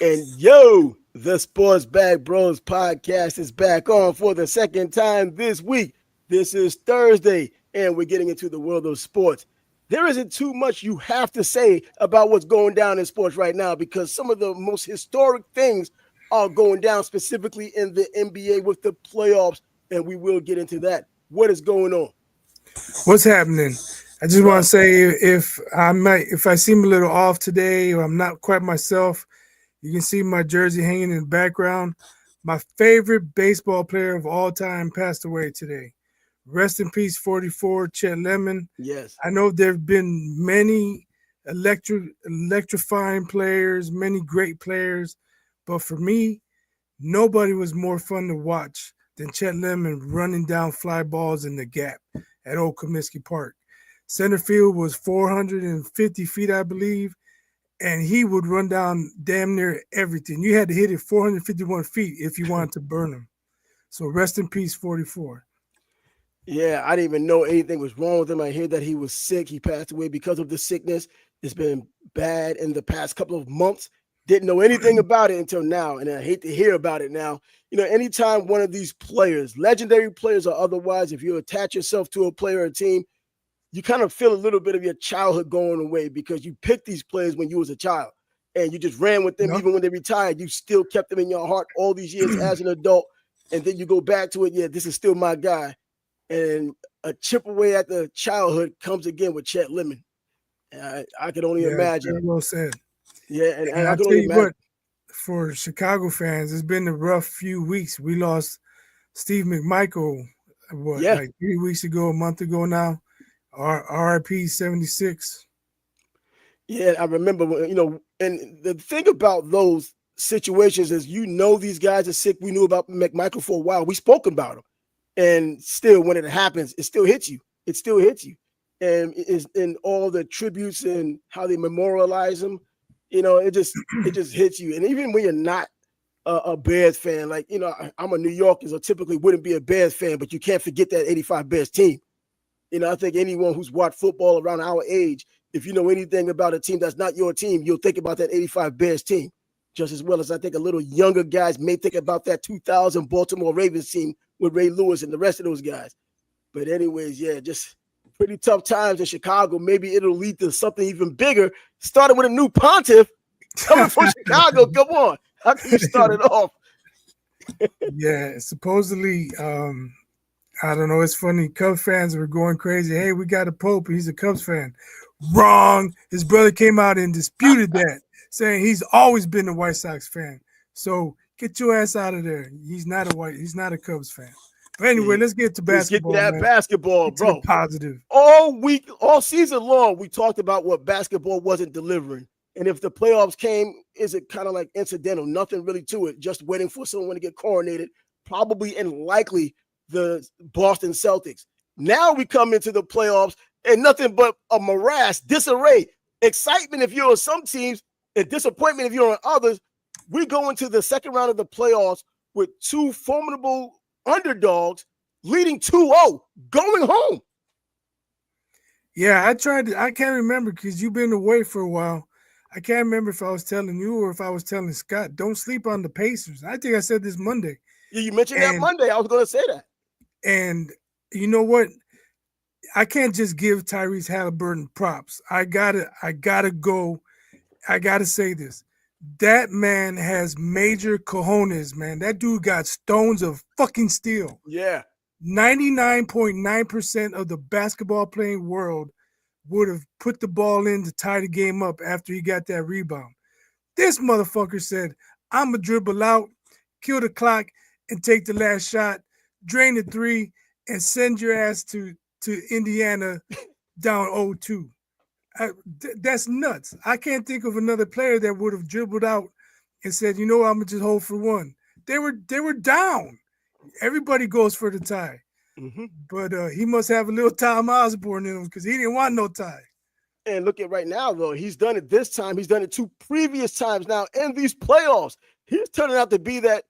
And yo, the Sports Bag Bros podcast is back on for the second time this week. This is Thursday, and we're getting into the world of sports. There isn't too much you have to say about what's going down in sports right now because some of the most historic things are going down, specifically in the NBA with the playoffs, and we will get into that. What is going on? What's happening? I just want Bro, to say if I seem a little off today or I'm not quite myself, you can see my jersey hanging in the background. My favorite baseball player of all time passed away today. Rest in peace, 44, Chet Lemon. yes. I know there have been many electrifying players, many great players, but for me, nobody was more fun to watch than Chet Lemon running down fly balls in the gap at Old Comiskey Park. Center field was 450 feet, I believe, and he would run down damn near everything. You had to hit it 451 feet if you wanted to burn him. So rest in peace, 44. Yeah, I didn't even know anything was wrong with him. I hear that he was sick. He passed away because of the sickness. It's been bad in the past couple of months. Didn't know anything about it until now, and I hate to hear about it now. Anytime one of these players, legendary players or otherwise, if you attach yourself to a player or a team, you kind of feel a little bit of your childhood going away because you picked these players when you was a child and you just ran with them. Yep. Even when they retired, you still kept them in your heart all these years as an adult. And then you go back to it. Yeah, this is still my guy. And a chip away at the childhood comes again with Chet Lemon. I can only Yeah, imagine. very well said. Yeah, and And I I can tell only you imagine. what, for Chicago fans, it's been a rough few weeks. We lost Steve McMichael, Yeah, like 3 weeks ago, a month ago now. RIP 76. yeah, I remember. And the thing about those situations is, these guys are sick. We knew about McMichael for a while. We spoke about him, and still, when it happens, it still hits you. It still hits you, and it's in all the tributes and how they memorialize him. It just hits you. And even when you're not a Bears fan, like I'm a New Yorker, so typically wouldn't be a Bears fan, but you can't forget that '85 Bears team. I think anyone who's watched football around our age, if you know anything about a team that's not your team, you'll think about that '85 Bears team just as well as I think a little younger guys may think about that 2000 Baltimore Ravens team with Ray Lewis and the rest of those guys. But anyways, yeah, just pretty tough times in Chicago. Maybe it'll lead to something even bigger. Starting with a new pontiff coming from Chicago. Come on. How can you start it off? Yeah, supposedly, I don't know. It's funny. Cubs fans were going crazy. Hey, we got a Pope. He's a Cubs fan. Wrong. His brother came out and disputed that, saying he's always been a White Sox fan. So get your ass out of there. He's not a Cubs fan. But anyway, let's get to Let's get to basketball, that man. basketball, Get to the bro. positive. All week, all season long, we talked about what basketball wasn't delivering. And if the playoffs came, is it kind of like incidental? Nothing really to it, just waiting for someone to get coronated, probably and likely the Boston Celtics. Now we come into the playoffs and nothing but a morass, disarray, excitement if you're on some teams, and disappointment if you're on others. We go into the second round of the playoffs with two formidable underdogs leading 2-0, going home. Yeah, I can't remember because you've been away for a while. I can't remember if I was telling you or if I was telling Scott, don't sleep on the Pacers. I think I said this Monday. Yeah, you mentioned that And Monday. I was going to say that. and you know what? I can't just give Tyrese Haliburton props. I gotta say this. That man has major cojones, man. That dude got stones of fucking steel. Yeah. 99.9% of the basketball playing world would have put the ball in to tie the game up after he got that rebound. This motherfucker said, I'm going to dribble out, kill the clock, and take the last shot, drain the three, and send your ass to Indiana down 0-2. That's nuts. I can't think of another player that would have dribbled out and said, you know what, I'm going to just hold for one. They were down. Everybody goes for the tie. Mm-hmm. But he must have a little Tom Osborne in him because he didn't want no tie. And look at right now, though. He's done it this time. He's done it two previous times now in these playoffs. He's turning out to be that.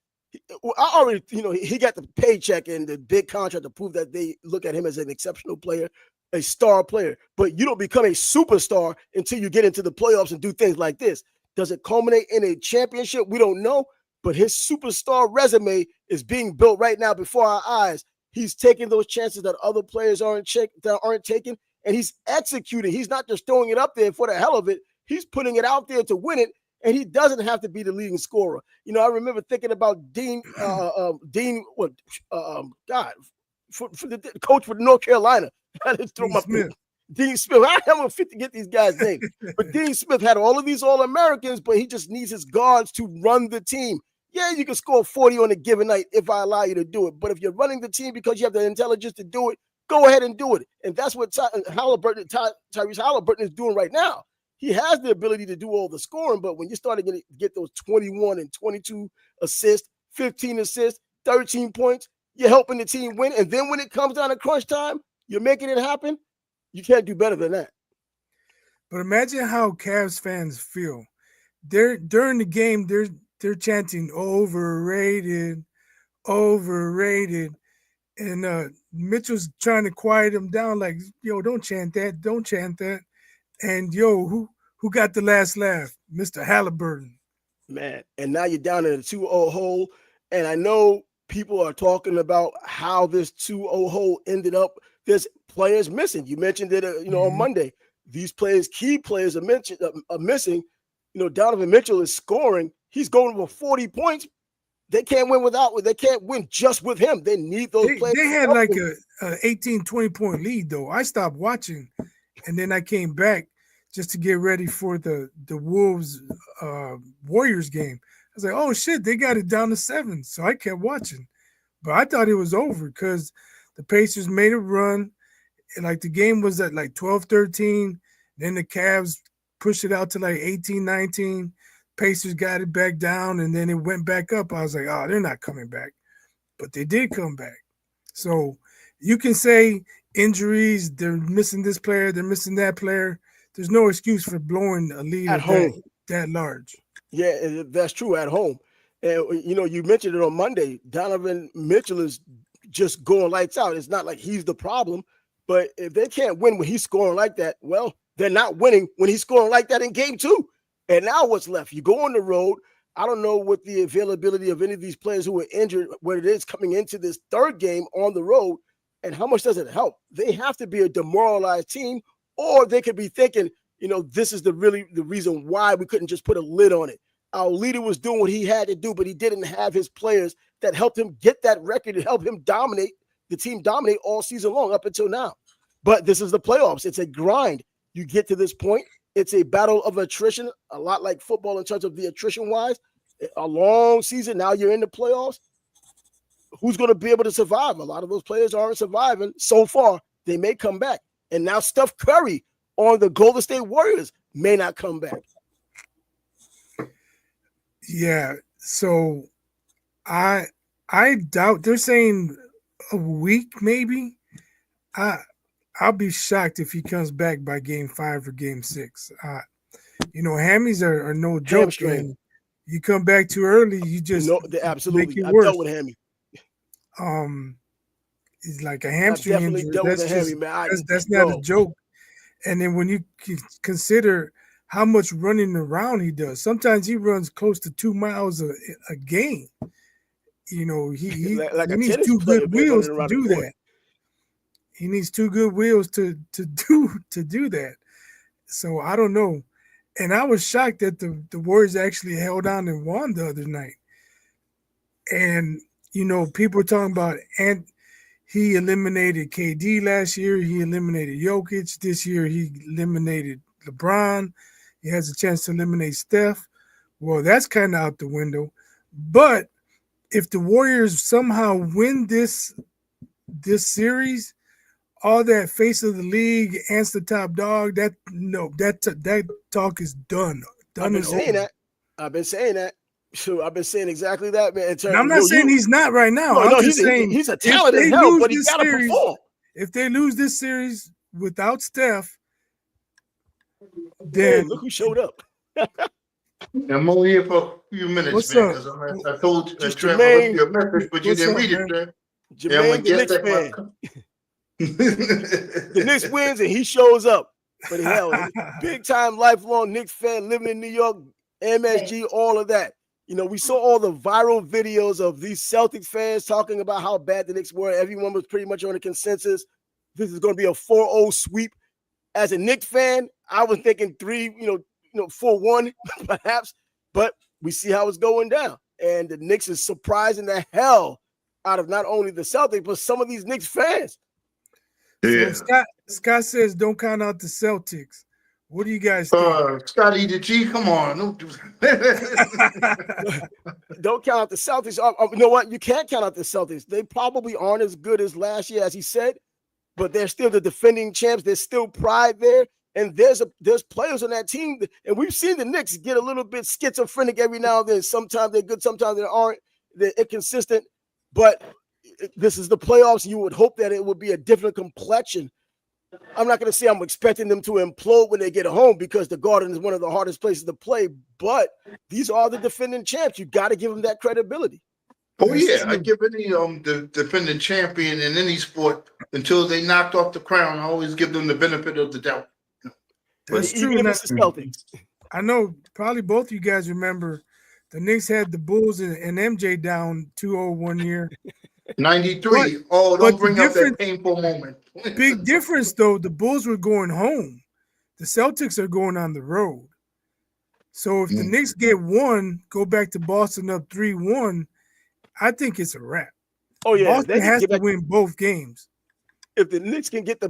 I already, he got the paycheck and the big contract to prove that they look at him as an exceptional player, a star player. But you don't become a superstar until you get into the playoffs and do things like this. Does it culminate in a championship? We don't know, but his superstar resume is being built right now before our eyes. He's taking those chances that other players aren't taking, and he's executing. He's not just throwing it up there for the hell of it. He's putting it out there to win it, and he doesn't have to be the leading scorer. I remember thinking about Dean, for the coach for North Carolina. Dean Smith. I haven't fit to get these guys' names, but Dean Smith had all of these All-Americans, but he just needs his guards to run the team. Yeah, you can score 40 on a given night if I allow you to do it. But if you're running the team because you have the intelligence to do it, go ahead and do it. And that's what Tyrese Haliburton is doing right now. He has the ability to do all the scoring, but when you start to get those 21 and 22 assists, 15 assists, 13 points, you're helping the team win. And then when it comes down to crunch time, you're making it happen. You can't do better than that. But imagine how Cavs fans feel. During the game, they're chanting overrated, and Mitchell's trying to quiet them down, like, yo, don't chant that. And yo, who got the last laugh? Mr. Haliburton. Man, and now you're down in a 2-0 hole, and I know people are talking about how this 2-0 hole ended up. There's players missing. You mentioned it, on Monday. These key players are missing. Donovan Mitchell is scoring. He's going over 40 points. They can't win they can't win just with him. They need those players. They had like a 18, 20-point lead, though. I stopped watching, and then I came back just to get ready for the Wolves Warriors game. I was like, oh, shit, they got it down to 7. So I kept watching. But I thought it was over because the Pacers made a run. And like the game was at like 12-13. Then the Cavs pushed it out to like 18-19. Pacers got it back down, and then it went back up. I was like, oh, they're not coming back. But they did come back. So you can say injuries, they're missing this player, they're missing that player. There's no excuse for blowing a lead at home that large. Yeah, that's true at home. And, you mentioned it on Monday. Donovan Mitchell is just going lights out. It's not like he's the problem. But if they can't win when he's scoring like that, well, they're not winning when he's scoring like that in game 2. And now what's left? You go on the road. I don't know what the availability of any of these players who are injured, what it is coming into this third game on the road, and how much does it help? They have to be a demoralized team, or they could be thinking, this is the reason why we couldn't just put a lid on it. Our leader was doing what he had to do, but he didn't have his players that helped him get that record and help him dominate the team all season long up until now. But this is the playoffs. It's a grind. You get to this point. It's a battle of attrition, a lot like football in terms of the attrition-wise. A long season. Now you're in the playoffs. Who's going to be able to survive? A lot of those players aren't surviving so far. They may come back. And now Steph Curry on the Golden State Warriors may not come back. Yeah. So I doubt they're saying a week maybe. I'll be shocked if he comes back by game 5 or game 6. Hammies are no joke. You come back too early, you just absolutely. Make it I've worse. dealt with a hammy. It's like a hamstring injury. That's not a joke. And then when you consider how much running around he does, sometimes he runs close to 2 miles a game. He needs 2 good wheels to do that. He needs 2 good wheels to do that. So I don't know. And I was shocked that the Warriors actually held on and won the other night. And, people are talking about, and he eliminated KD last year. He eliminated Jokic. This year he eliminated LeBron. He has a chance to eliminate Steph. Well, that's kind of out the window. But if the Warriors somehow win this series, all that face of the league, Ant's the top dog, that talk is done. I've been saying that. So I've been saying exactly that, man. And I'm not saying he's not right now. I'm just saying he's a talented hell, but he's got to perform. If they lose this series without Steph, then look who showed up. I'm only here for a few minutes, What's man, up? because I told Trevor I left you a message, but you didn't read it, man. Jermaine, the Knicks fan. The Knicks wins and he shows up. But hell, big time lifelong Knicks fan living in New York, MSG, all of that. You know, we saw all the viral videos of these Celtics fans talking about how bad the Knicks were. Everyone was pretty much on a consensus. This is going to be a 4-0 sweep. As a Knicks fan, I was thinking 4-1 perhaps, but we see how it's going down. And the Knicks is surprising the hell out of not only the Celtics, but some of these Knicks fans. Yeah. So Scott says don't count out the Celtics. What do you guys think? Scotty the G, come on. Don't count out the Celtics. You know what? You can't count out the Celtics. They probably aren't as good as last year, as he said, but they're still the defending champs. There's still pride there. And there's players on that team, and we've seen the Knicks get a little bit schizophrenic every now and then. Sometimes they're good, sometimes they aren't. They're inconsistent. But this is the playoffs. You would hope that it would be a different complexion. I'm not going to say I'm expecting them to implode when they get home because the Garden is one of the hardest places to play. But these are the defending champs. You got to give them that credibility. Oh yeah, I give any the defending champion in any sport until they knocked off the crown. I always give them the benefit of the doubt. That's true. Even if it's the Celtics. I know probably both of you guys remember the Knicks had the Bulls and MJ down 2-0 one year. 93. Don't bring up that painful moment. Big difference though. The Bulls were going home. The Celtics are going on the road. So if the Knicks get one, go back to Boston up 3-1, I think it's a wrap. Oh yeah, Boston has to win both games. If the Knicks can get back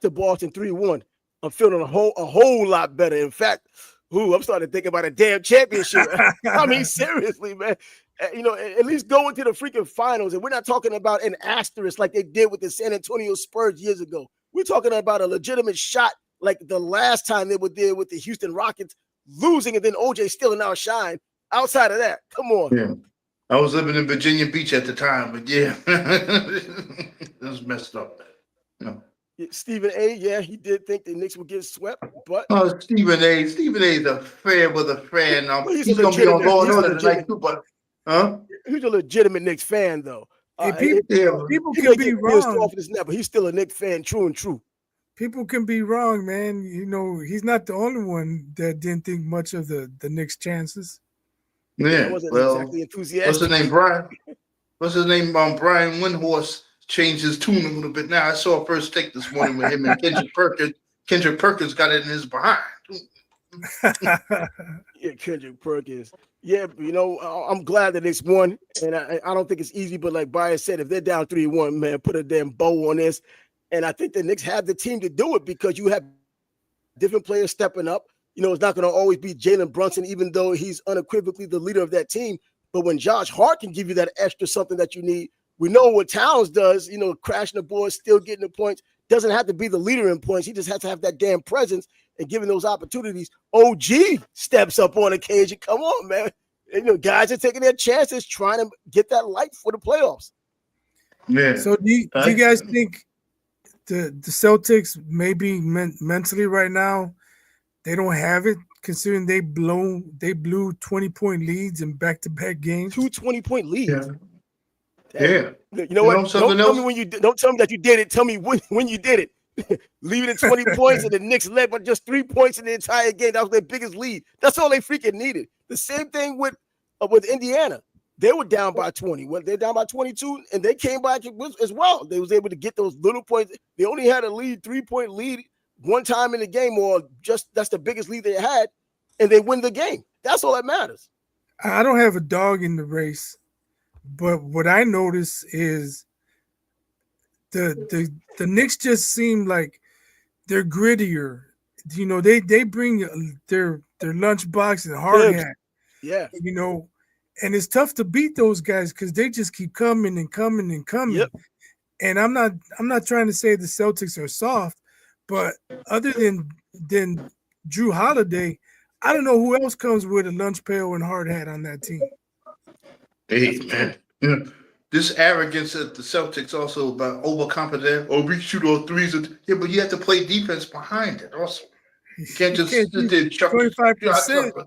to Boston 3-1. I'm feeling a whole lot better. In fact, I'm starting to think about a damn championship. I mean, seriously, man. At least go into the freaking finals. And we're not talking about an asterisk like they did with the San Antonio Spurs years ago. We're talking about a legitimate shot like the last time they were there with the Houston Rockets, losing and then OJ stealing our shine. Outside of that, come on. Yeah. I was living in Virginia Beach at the time, but yeah, that was messed up. No. Stephen A, yeah, he did think the Knicks would get swept, but Stephen A's a fan with a fan. He's gonna be on Law and Order tonight too, but he's a legitimate Knicks fan though. People can be wrong. But he's still a Knicks fan, true and true. People can be wrong, man. He's not the only one that didn't think much of the Knicks' chances. Yeah, exactly enthusiastic. What's his name, Brian? What's his name? Brian Windhorst changed his tune a little bit. Now I saw a first take this morning with him and Kendrick Perkins. Kendrick Perkins got it in his behind. Yeah, Kendrick Perkins. Yeah, I'm glad that it's won, and I don't think it's easy. But like Brian said, if they're down 3-1, man, put a damn bow on this. And I think the Knicks have the team to do it because you have different players stepping up. It's not going to always be Jalen Brunson, even though he's unequivocally the leader of that team. But when Josh Hart can give you that extra something that you need, we know what Towns does, crashing the board, still getting the points. Doesn't have to be the leader in points. He just has to have that damn presence and giving those opportunities. OG steps up on occasion. Come on, man. Guys are taking their chances trying to get that light for the playoffs. Yeah. So do you guys think the Celtics maybe mentally right now, they don't have it, considering they blew 20-point leads in back-to-back games? 2 20-point leads. Yeah. You know what? Don't tell me don't tell me that you did it. Tell me when you did it. Leave it at 20 points, and the Knicks led by just 3 points in the entire game. That was their biggest lead. That's all they freaking needed. The same thing with Indiana. They were down by 20. Well, they're down by 22, and they came back as well. They was able to get those little points. They only had a 3-point lead one time in the game, or just that's the biggest lead they had, and they win the game. That's all that matters. I don't have a dog in the race, but what I notice is the Knicks just seem like they're grittier. They bring their lunchbox and hard hat. Yeah. And it's tough to beat those guys because they just keep coming and coming and coming. Yep. And I'm not trying to say the Celtics are soft, but other than Drew Holiday, I don't know who else comes with a lunch pail and hard hat on that team. Hey, man. This arrogance at the Celtics also about overconfident. Oh, we shoot all threes. Yeah, but you have to play defense behind it also. You can't just sit there 25%.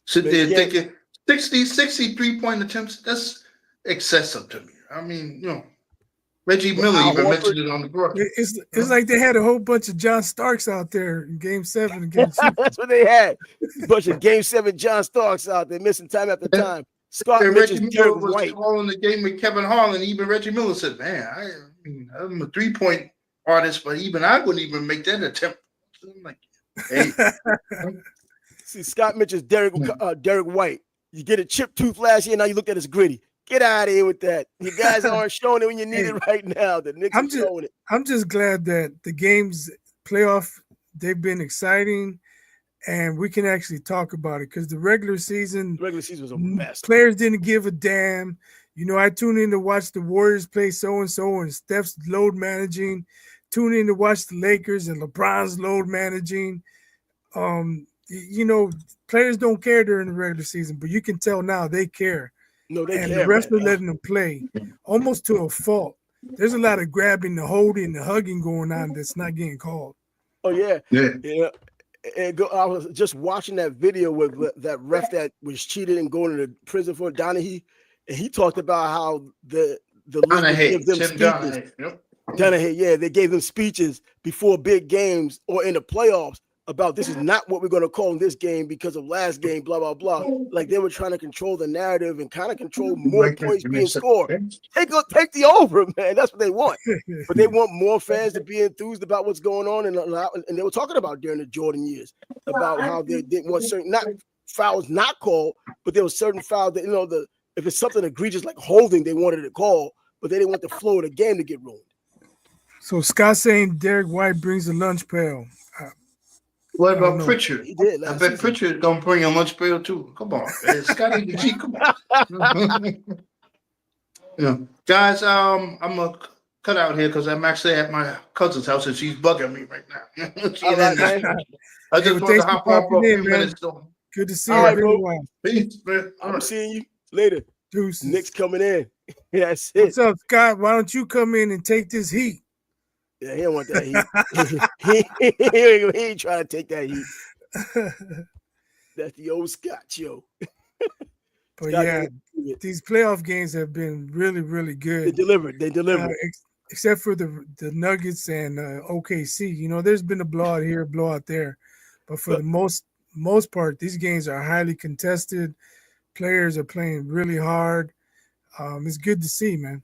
Sit there thinking 63-point attempts. That's excessive to me. I mean, Reggie Miller Al even Horford. mentioned it on the broadcast. It's like they had a whole bunch of John Starks out there in Game 7 against Houston. That's what they had. A bunch of Game 7 John Starks out there missing time after time. Scott And Mitchell's Reggie Derek Miller was White. calling the game with Kevin Harlan. Even Reggie Miller said, "Man, I'm a 3-point artist, but even I wouldn't even make that attempt." I'm like, hey, see, Scott Mitchell's Derek White. You get a chip tooth last year, now you look at his gritty. Get out of here with that. You guys aren't showing it when you need it right now. The Knicks are showing it. I'm just glad that the games playoff, they've been exciting, and we can actually talk about it because the regular season was a mess. Players didn't give a damn. I tune in to watch the Warriors play so-and-so and Steph's load managing. Tune in to watch the Lakers and LeBron's load managing. Players don't care during the regular season, but you can tell now they care. No, they and care. The refs are letting them play almost to a fault. There's a lot of grabbing, the holding, the hugging going on that's not getting called. Oh, yeah. And I was just watching that video with that ref that was cheated and going to prison for Donahue, and he talked about how the league give them speeches. Donahue, yeah, they gave them speeches before big games or in the playoffs about this is not what we're going to call in this game because of last game, blah, blah, blah. Like they were trying to control the narrative and kind of control more points being scored. Take the over, man. That's what they want. But they want more fans to be enthused about what's going on. And they were talking about during the Jordan years about how they didn't want certain fouls not called, but there was certain fouls that, if it's something egregious like holding, they wanted to call, but they didn't want the flow of the game to get ruined. So Scott saying Derek White brings the lunch pail. What about Pritchard? He did. I bet Pritchard gonna bring a lunch pail too. Come on, man. Scotty the G. Come on. Guys. I'm gonna cut out here because I'm actually at my cousin's house and she's bugging me right now. I just want to hop on for a few minutes. Good to see you. Right, Peace, man. I'm seeing you later. Deuces. Knicks coming in. That's it. What's up, Scott? Why don't you come in and take this heat? Yeah, he don't want that heat. he ain't trying to take that heat. That's the old Scott, yo. But yeah, these playoff games have been really, really good. They delivered. Except for the Nuggets and OKC. There's been a blowout here, a blowout there. But for the most part, these games are highly contested. Players are playing really hard. It's good to see, man.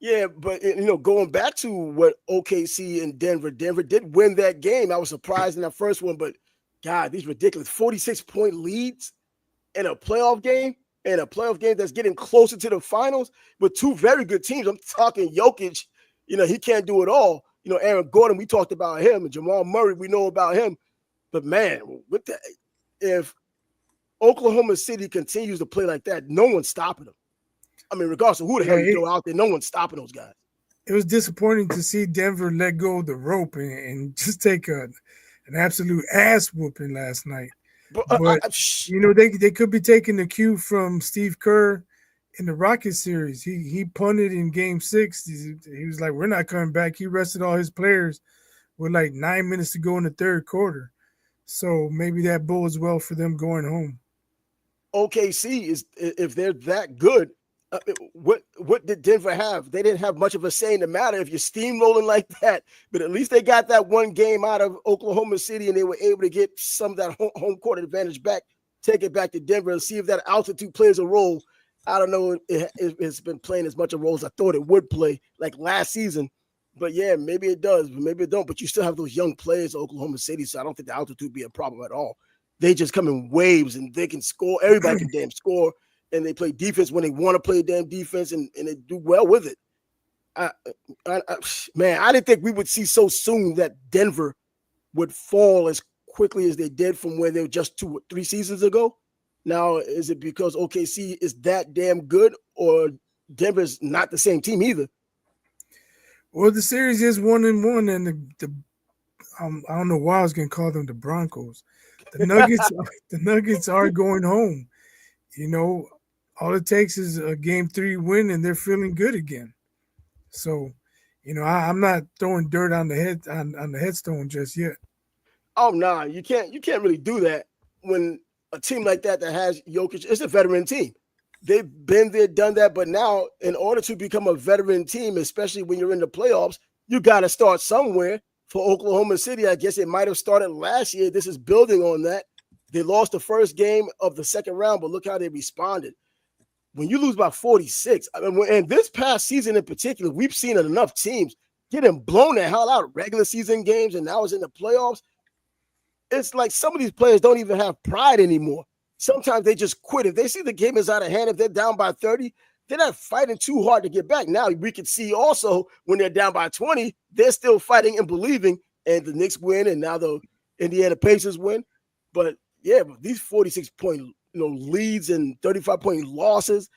Yeah, but going back to what OKC and Denver did win that game. I was surprised in that first one, but God, these ridiculous 46-point leads in a playoff game, that's getting closer to the finals with two very good teams. I'm talking Jokic, he can't do it all. Aaron Gordon, we talked about him, and Jamal Murray, we know about him. But man, if Oklahoma City continues to play like that, no one's stopping them. I mean, regardless of who the hell you throw out there, no one's stopping those guys. It was disappointing to see Denver let go of the rope and just take an absolute ass whooping last night. But they could be taking the cue from Steve Kerr in the Rockets series. He punted in Game 6. He was like, "We're not coming back." He rested all his players with like 9 minutes to go in the third quarter. So maybe that bodes well for them going home. OKC is, if they're that good. What did Denver have? They didn't have much of a say in the matter if you're steamrolling like that, but at least they got that one game out of Oklahoma City and they were able to get some of that home court advantage back, take it back to Denver and see if that altitude plays a role. I don't know if it's been playing as much a role as I thought it would play like last season, but yeah, maybe it does, but maybe it don't, but you still have those young players at Oklahoma City, so I don't think the altitude be a problem at all. They just come in waves and they can score. Everybody can damn score. And they play defense when they want to play damn defense, and they do well with it. Man, I didn't think we would see so soon that Denver would fall as quickly as they did from where they were just 2-3 seasons ago. Now, is it because OKC is that damn good, or Denver's not the same team either? Well, the series is 1-1, and I don't know why I was going to call them the Broncos. The Nuggets are going home. All it takes is a Game 3 win, and they're feeling good again. So, I'm not throwing dirt on the headstone just yet. Oh no, you can't really do that when a team like that has Jokic. It's a veteran team. they've been there, done that. But now, in order to become a veteran team, especially when you're in the playoffs, you got to start somewhere. For Oklahoma City, I guess it might have started last year. This is building on that. They lost the first game of the second round, but look how they responded. When you lose by 46, I mean, and this past season in particular, we've seen enough teams getting blown the hell out of regular season games, and now it's in the playoffs. It's like some of these players don't even have pride anymore. Sometimes they just quit. If they see the game is out of hand, if they're down by 30, they're not fighting too hard to get back. Now, we can see also when they're down by 20, they're still fighting and believing, and the Knicks win, and now the Indiana Pacers win. But, yeah, these 46-point leads and 35-point losses,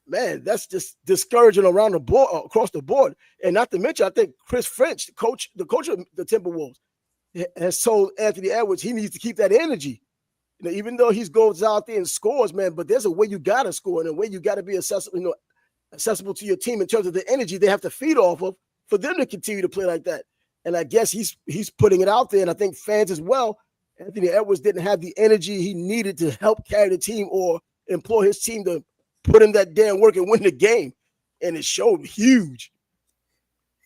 man, that's just discouraging around the board, across the board. And not to mention, I think Chris Finch, the coach of the Timberwolves, has told Anthony Edwards he needs to keep that energy. Even though he goes out there and scores, man, but there's a way you got to score and a way you got to be accessible to your team in terms of the energy they have to feed off of for them to continue to play like that. And I guess he's putting it out there, and I think fans as well. Anthony Edwards didn't have the energy he needed to help carry the team or employ his team to put in that damn work and win the game, and it showed huge.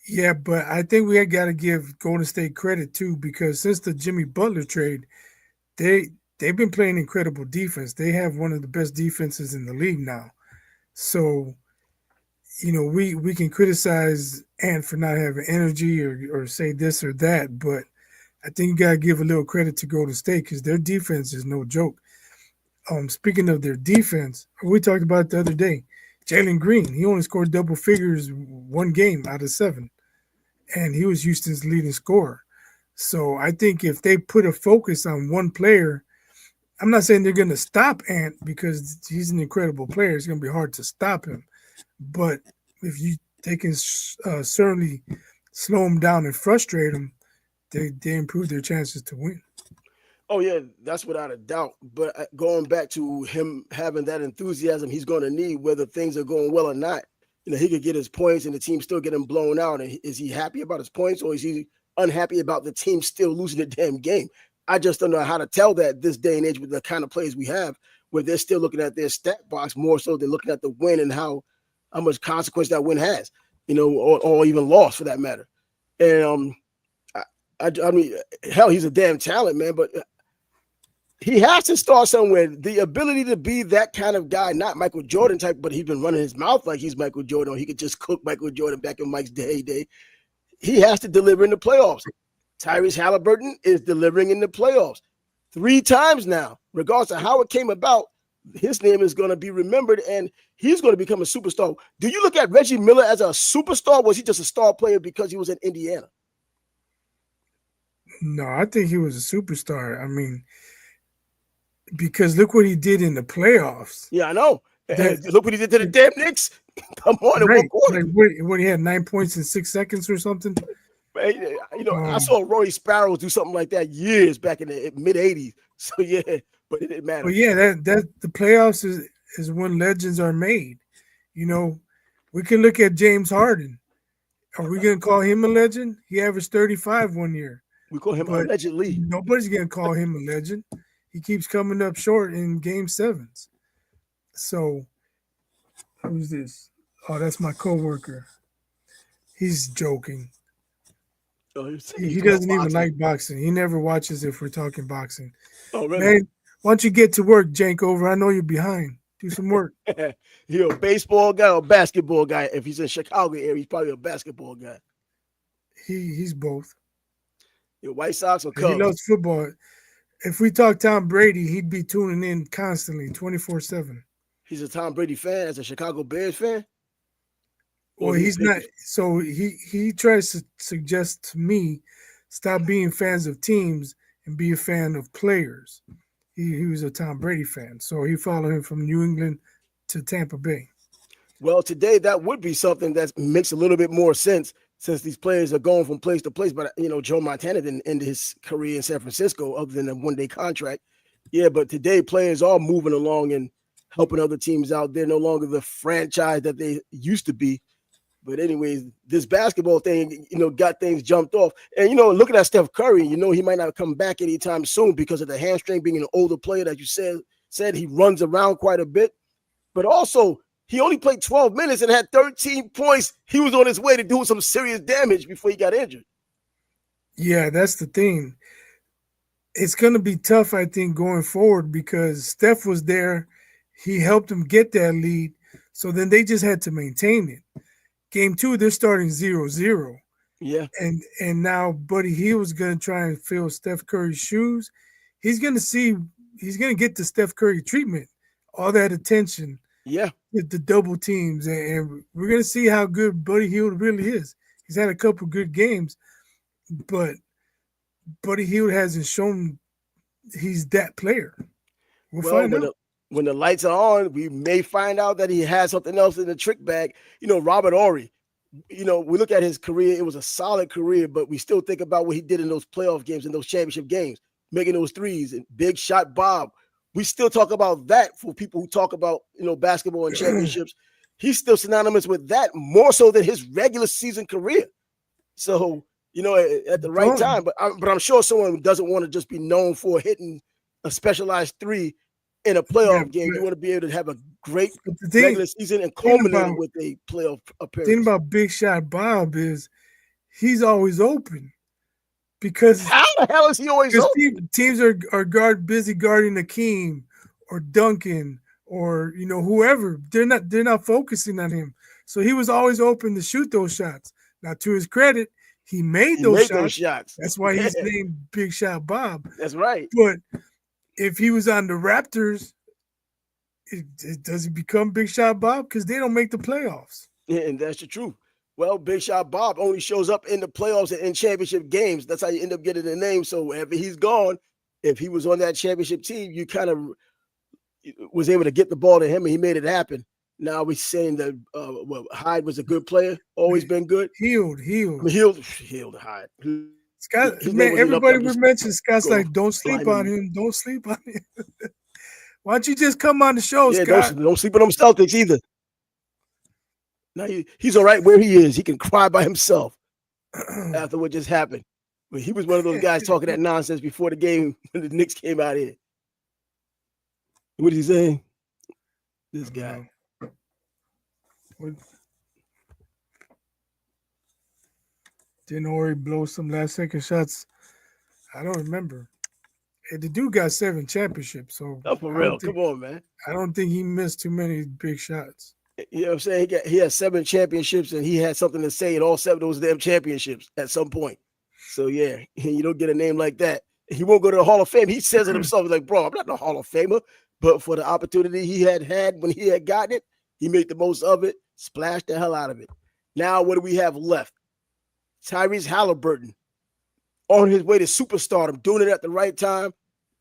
Yeah, but I think we got to give Golden State credit too, because since the Jimmy Butler trade, they've been playing incredible defense. They have one of the best defenses in the league now. So, we can criticize Ant for not having energy or say this or that, but I think you got to give a little credit to Golden State because their defense is no joke. Speaking of their defense, we talked about it the other day. Jalen Green, he only scored double figures one game out of 7, and he was Houston's leading scorer. So I think if they put a focus on one player, I'm not saying they're going to stop Ant because he's an incredible player. It's going to be hard to stop him. But if they can certainly slow him down and frustrate him, they improve their chances to win. Oh, yeah, that's without a doubt. But going back to him having that enthusiasm he's going to need, whether things are going well or not, he could get his points and the team still get him blown out. And is he happy about his points, or is he unhappy about the team still losing the damn game? I just don't know how to tell that this day and age with the kind of players we have, where they're still looking at their stat box more so than looking at the win and how much consequence that win has, or even loss for that matter. And I mean, hell, he's a damn talent, man, but he has to start somewhere. The ability to be that kind of guy, not Michael Jordan type, but he's been running his mouth like he's Michael Jordan, or he could just cook Michael Jordan back in Mike's heyday. He has to deliver in the playoffs. Tyrese Haliburton is delivering in the playoffs 3 times now. Regardless of how it came about, his name is going to be remembered, and he's going to become a superstar. Do you look at Reggie Miller as a superstar, or was he just a star player because he was in Indiana? No, I think he was a superstar. I mean, because look what he did in the playoffs. Yeah, I know. Look what he did to the damn Knicks. Come on, right. In 1 quarter. Like what he had 9 points in 6 seconds or something. I saw Rory Sparrows do something like that years back in the mid '80s. So yeah, but it didn't matter. Well, yeah, that the playoffs is when legends are made. We can look at James Harden. Are we going to call him a legend? He averaged 35 one year. We call him allegedly. Nobody's going to call him a legend. He keeps coming up short in game 7s. So, who's this? Oh, that's my coworker. He's joking. Oh, he doesn't even like boxing. He never watches if we're talking boxing. Oh, really? Man, why don't you get to work, Jankover? I know you're behind. Do some work. He a baseball guy or a basketball guy? If he's in Chicago area, he's probably a basketball guy. He's both. Your White Sox or Cubs? He loves football. If we talk Tom Brady, he'd be tuning in constantly, 24/7. He's a Tom Brady fan, as a Chicago Bears fan? Well, he's not. So he tries to suggest to me, stop being fans of teams and be a fan of players. He was a Tom Brady fan, so he followed him from New England to Tampa Bay. Well, today that would be something that makes a little bit more sense, since these players are going from place to place. But, Joe Montana didn't end his career in San Francisco other than a one-day contract. Yeah, but today players are moving along and helping other teams out. They're no longer the franchise that they used to be. But anyways, this basketball thing, got things jumped off. And, looking at Steph Curry, he might not come back anytime soon because of the hamstring, being an older player that you said he runs around quite a bit. but also he only played 12 minutes and had 13 points. He was on his way to doing some serious damage before he got injured. Yeah, that's the thing. It's going to be tough, I think, going forward because Steph was there. He helped him get that lead. So then they just had to maintain it. Game 2, they're starting 0-0. Yeah. And now Buddy Hield's going to try and fill Steph Curry's shoes. He's going to get the Steph Curry treatment, all that attention. Yeah. With the double teams. And we're going to see how good Buddy Hield really is. He's had a couple good games, but Buddy Hield hasn't shown he's that player. We'll find out. When the lights are on, we may find out that he has something else in the trick bag. Robert Horry, we look at his career. It was a solid career, but we still think about what he did in those playoff games, in those championship games, making those threes and big shot Bob. We still talk about that for people who talk about, basketball and championships. He's still synonymous with that more so than his regular season career. So, at the right time, but I'm sure someone who doesn't want to just be known for hitting a specialized three in a playoff game. You want to be able to have a great regular season and culminate with a playoff appearance. The thing about Big Shot Bob is he's always open. Because how the hell is he always open? Teams are busy guarding Akeem or Duncan or whoever. They're not focusing on him. So he was always open to shoot those shots. Now, to his credit, he made those shots. That's why he's named Big Shot Bob. That's right. But if he was on the Raptors, does he become Big Shot Bob? Because they don't make the playoffs. Yeah, and that's the truth. Well, Big Shot Bob only shows up in the playoffs and in championship games. That's how you end up getting the name. So wherever he's gone, if he was on that championship team, you kind of was able to get the ball to him, and he made it happen. Now we're saying that Hyde was a good player, always been good. Hield, Hyde. Scott, man, everybody would mention Scott's like, don't sleep on him. Don't sleep on him. Why don't you just come on the show, Scott? Don't sleep on them Celtics either. Now he's all right where he is. He can cry by himself after what just happened. But he was one of those guys talking that nonsense before the game when the Knicks came out here. What is he saying? This guy. Didn't Horry blow some last second shots? I don't remember. Hey, the dude got 7 championships. So for real. Come on, man. I don't think he missed too many big shots. You know what I'm saying? He had 7 championships, and he had something to say in all 7 of those damn championships at some point. So, yeah, you don't get a name like that. He won't go to the Hall of Fame. He says it himself. He's like, bro, I'm not the Hall of Famer. But for the opportunity he had when he had gotten it, he made the most of it, splashed the hell out of it. Now, what do we have left? Tyrese Haliburton on his way to superstardom, doing it at the right time,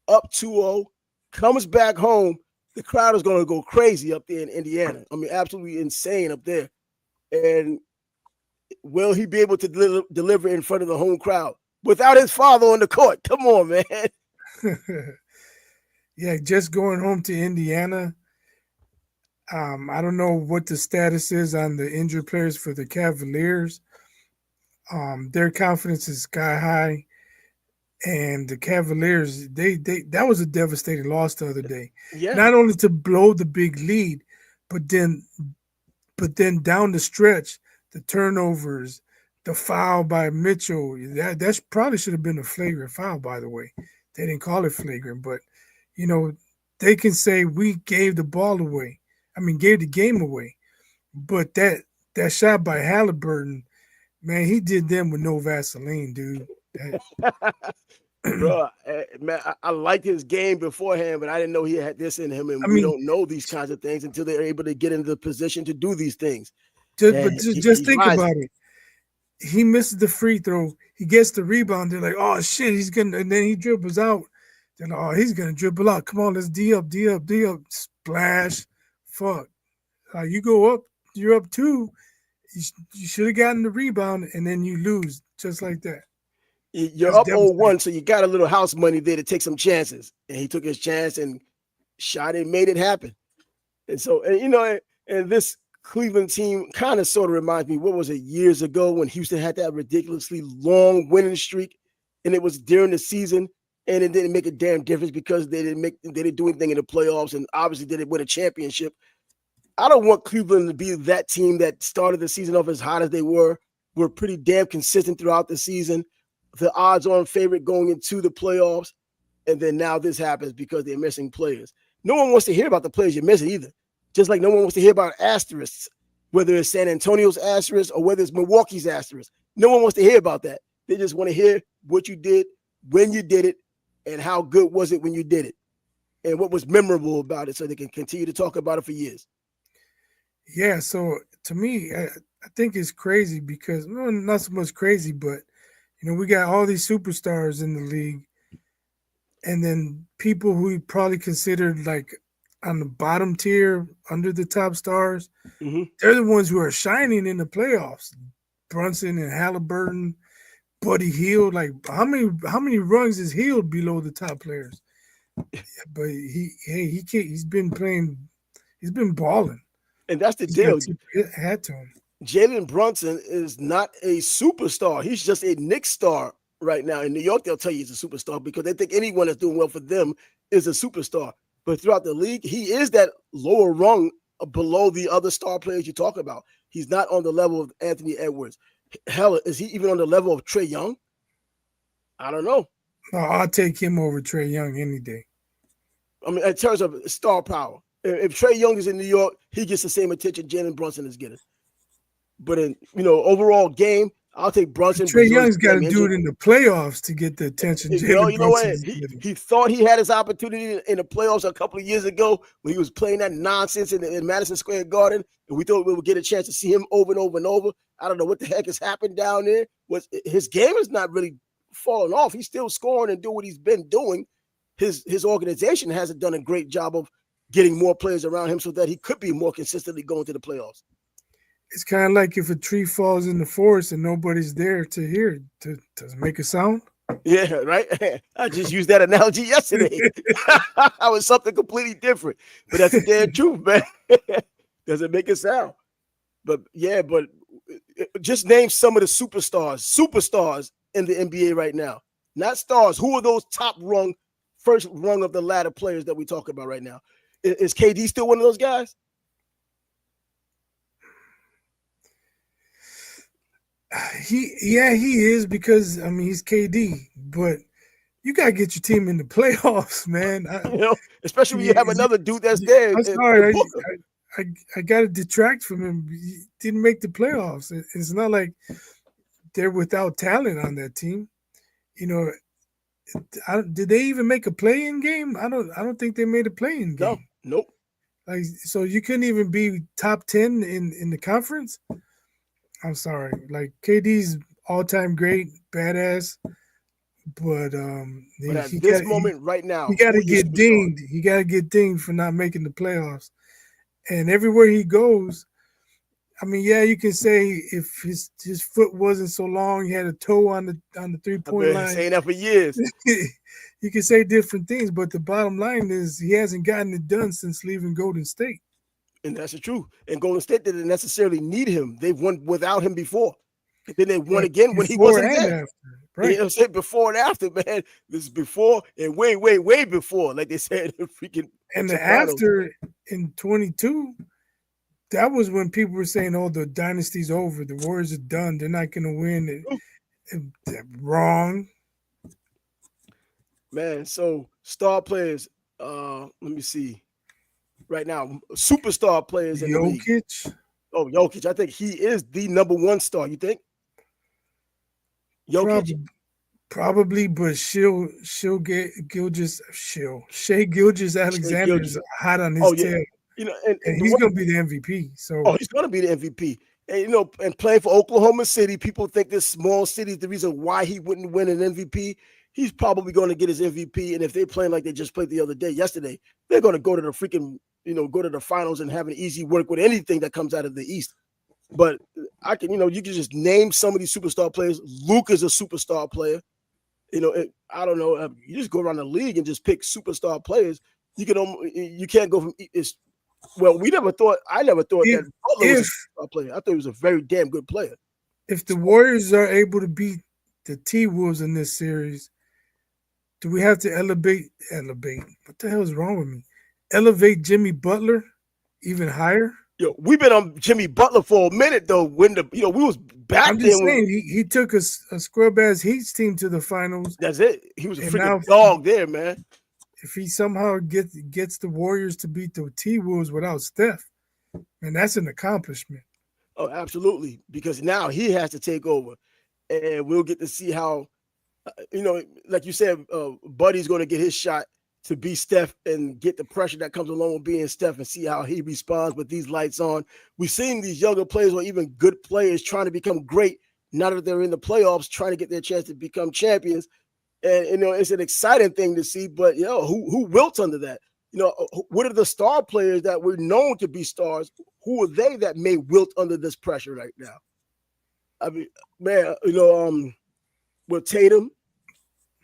up 2-0, comes back home. The crowd is going to go crazy up there in Indiana. I mean, absolutely insane up there. And will he be able to deliver in front of the home crowd without his father on the court? Come on, man. Yeah, just going home to Indiana. I don't know what the status is on the injured players for the Cavaliers. Their confidence is sky high. And the Cavaliers, that was a devastating loss the other day. Yeah. Not only to blow the big lead, but then down the stretch, the turnovers, the foul by Mitchell. That probably should have been a flagrant foul, by the way. They didn't call it flagrant, but they can say we gave the ball away. I mean, gave the game away. But that shot by Haliburton, man, he did them with no Vaseline, dude. Bro, man, I liked his game beforehand, but I didn't know he had this in him. And we don't know these kinds of things until they're able to get into the position to do these things. Just think about it. He misses the free throw. He gets the rebound. They're like, oh, shit, and then he dribbles out. They're like, oh, he's going to dribble out. Come on, let's D up. Splash. Fuck. You go up. You're up 2. You should have gotten the rebound, and then you lose just like that. You're up 0-1, so you got a little house money there to take some chances. And he took his chance and shot it and made it happen. And so, and this Cleveland team kind of sort of reminds me, what was it, years ago when Houston had that ridiculously long winning streak, and it was during the season, and it didn't make a damn difference because they didn't do anything in the playoffs, and obviously didn't win a championship. I don't want Cleveland to be that team that started the season off as hot as they were. We're pretty damn consistent throughout the season. The odds-on favorite going into the playoffs, and then now this happens because they're missing players. No one wants to hear about the players you're missing either. Just like no one wants to hear about asterisks, whether it's San Antonio's asterisk or whether it's Milwaukee's asterisk. No one wants to hear about that. They just want to hear what you did, when you did it, and how good was it when you did it, and what was memorable about it so they can continue to talk about it for years. Yeah, so to me, I think it's crazy because not so much crazy, but we got all these superstars in the league, and then people who we probably considered like on the bottom tier, under the top stars, they're the ones who are shining in the playoffs. Brunson and Haliburton, Buddy Hield, like how many runs is Hield below the top players? But he's been balling. And that's the deal. Had to him. Jalen Brunson is not a superstar. He's just a Knicks star right now. In New York, they'll tell you he's a superstar because they think anyone that's doing well for them is a superstar. But throughout the league, he is that lower rung below the other star players you talk about. He's not on the level of Anthony Edwards. Hell, is he even on the level of Trae Young? I don't know. No, I'll take him over Trae Young any day. I mean, in terms of star power. If Trae Young is in New York, he gets the same attention Jalen Brunson is getting. But in overall game, I'll take Brunson. Trae Young's got to do it in the playoffs to get the attention. You know what? He thought he had his opportunity in the playoffs a couple of years ago when he was playing that nonsense in Madison Square Garden, and we thought we would get a chance to see him over and over and over. I don't know what the heck has happened down there. His game is not really falling off. He's still scoring and doing what he's been doing. His organization hasn't done a great job of getting more players around him so that he could be more consistently going to the playoffs. It's kind of like if a tree falls in the forest and nobody's there to hear it. Does it make a sound? Yeah, right? I just used that analogy yesterday. I was something completely different. But that's the damn truth, man. Does it make a sound? But just name some of the superstars in the NBA right now. Not stars. Who are those first rung of the ladder players that we talk about right now? Is KD still one of those guys? He is because he's KD, but you gotta get your team in the playoffs, man. Especially when you have another dude that's there. I'm sorry, I gotta detract from him. He didn't make the playoffs. It's not like they're without talent on that team. Did they even make a play-in game? I don't think they made a play-in game. No, nope. Like, so you couldn't even be top 10 in the conference. I'm sorry. Like, KD's all-time great, badass, but at this moment right now, he got to get dinged. He got to get dinged for not making the playoffs. And everywhere he goes, you can say if his foot wasn't so long, he had a toe on the 3-point line. Saying that for years. You can say different things, but the bottom line is he hasn't gotten it done since leaving Golden State. And that's the truth. And Golden State didn't necessarily need him. They've won without him before. And then they won again when he wasn't there. After, right? I'm saying before and after, man. This is before and way, way, way before, like they said. And the after in 22, that was when people were saying, "Oh, the dynasty's over. The Warriors are done. They're not going to win." They're wrong. Man, so star players, let me see. Right now, superstar players in the league. Jokic. Oh, Jokic. I think he is the number one star. You think? Jokic? Probably, but Shea Gilgeous-Alexander is hot on his tail. And he's going to be the MVP. So he's going to be the MVP. And and playing for Oklahoma City, people think this small city is the reason why he wouldn't win an MVP. He's probably going to get his MVP. And if they're playing like they just played yesterday, they're going to go to the go to the finals and have an easy work with anything that comes out of the East. But you can just name some of these superstar players. Luke is a superstar player. I don't know. You just go around the league and just pick superstar players. You can't go from. I never thought that Butler was a superstar player. I thought he was a very damn good player. If the Warriors are able to beat the T-Wolves in this series, do we have to elevate? What the hell is wrong with me? Elevate Jimmy Butler even higher? We've been on Jimmy Butler for a minute though. When we was back I'm just saying he took a scrub ass Heat's team to the finals. That's it. He was a And freaking dog there, man. If he somehow gets the Warriors to beat the T-Wolves without Steph, and that's an accomplishment. Oh, absolutely. Because now he has to take over, and we'll get to see how, like you said, Buddy's going to get his shot to be Steph and get the pressure that comes along with being Steph and see how he responds with these lights on. We've seen these younger players or even good players trying to become great now that they're in the playoffs, trying to get their chance to become champions. And, it's an exciting thing to see, but, who wilts under that? What are the star players that were known to be stars? Who are they that may wilt under this pressure right now? I mean, man, with Tatum,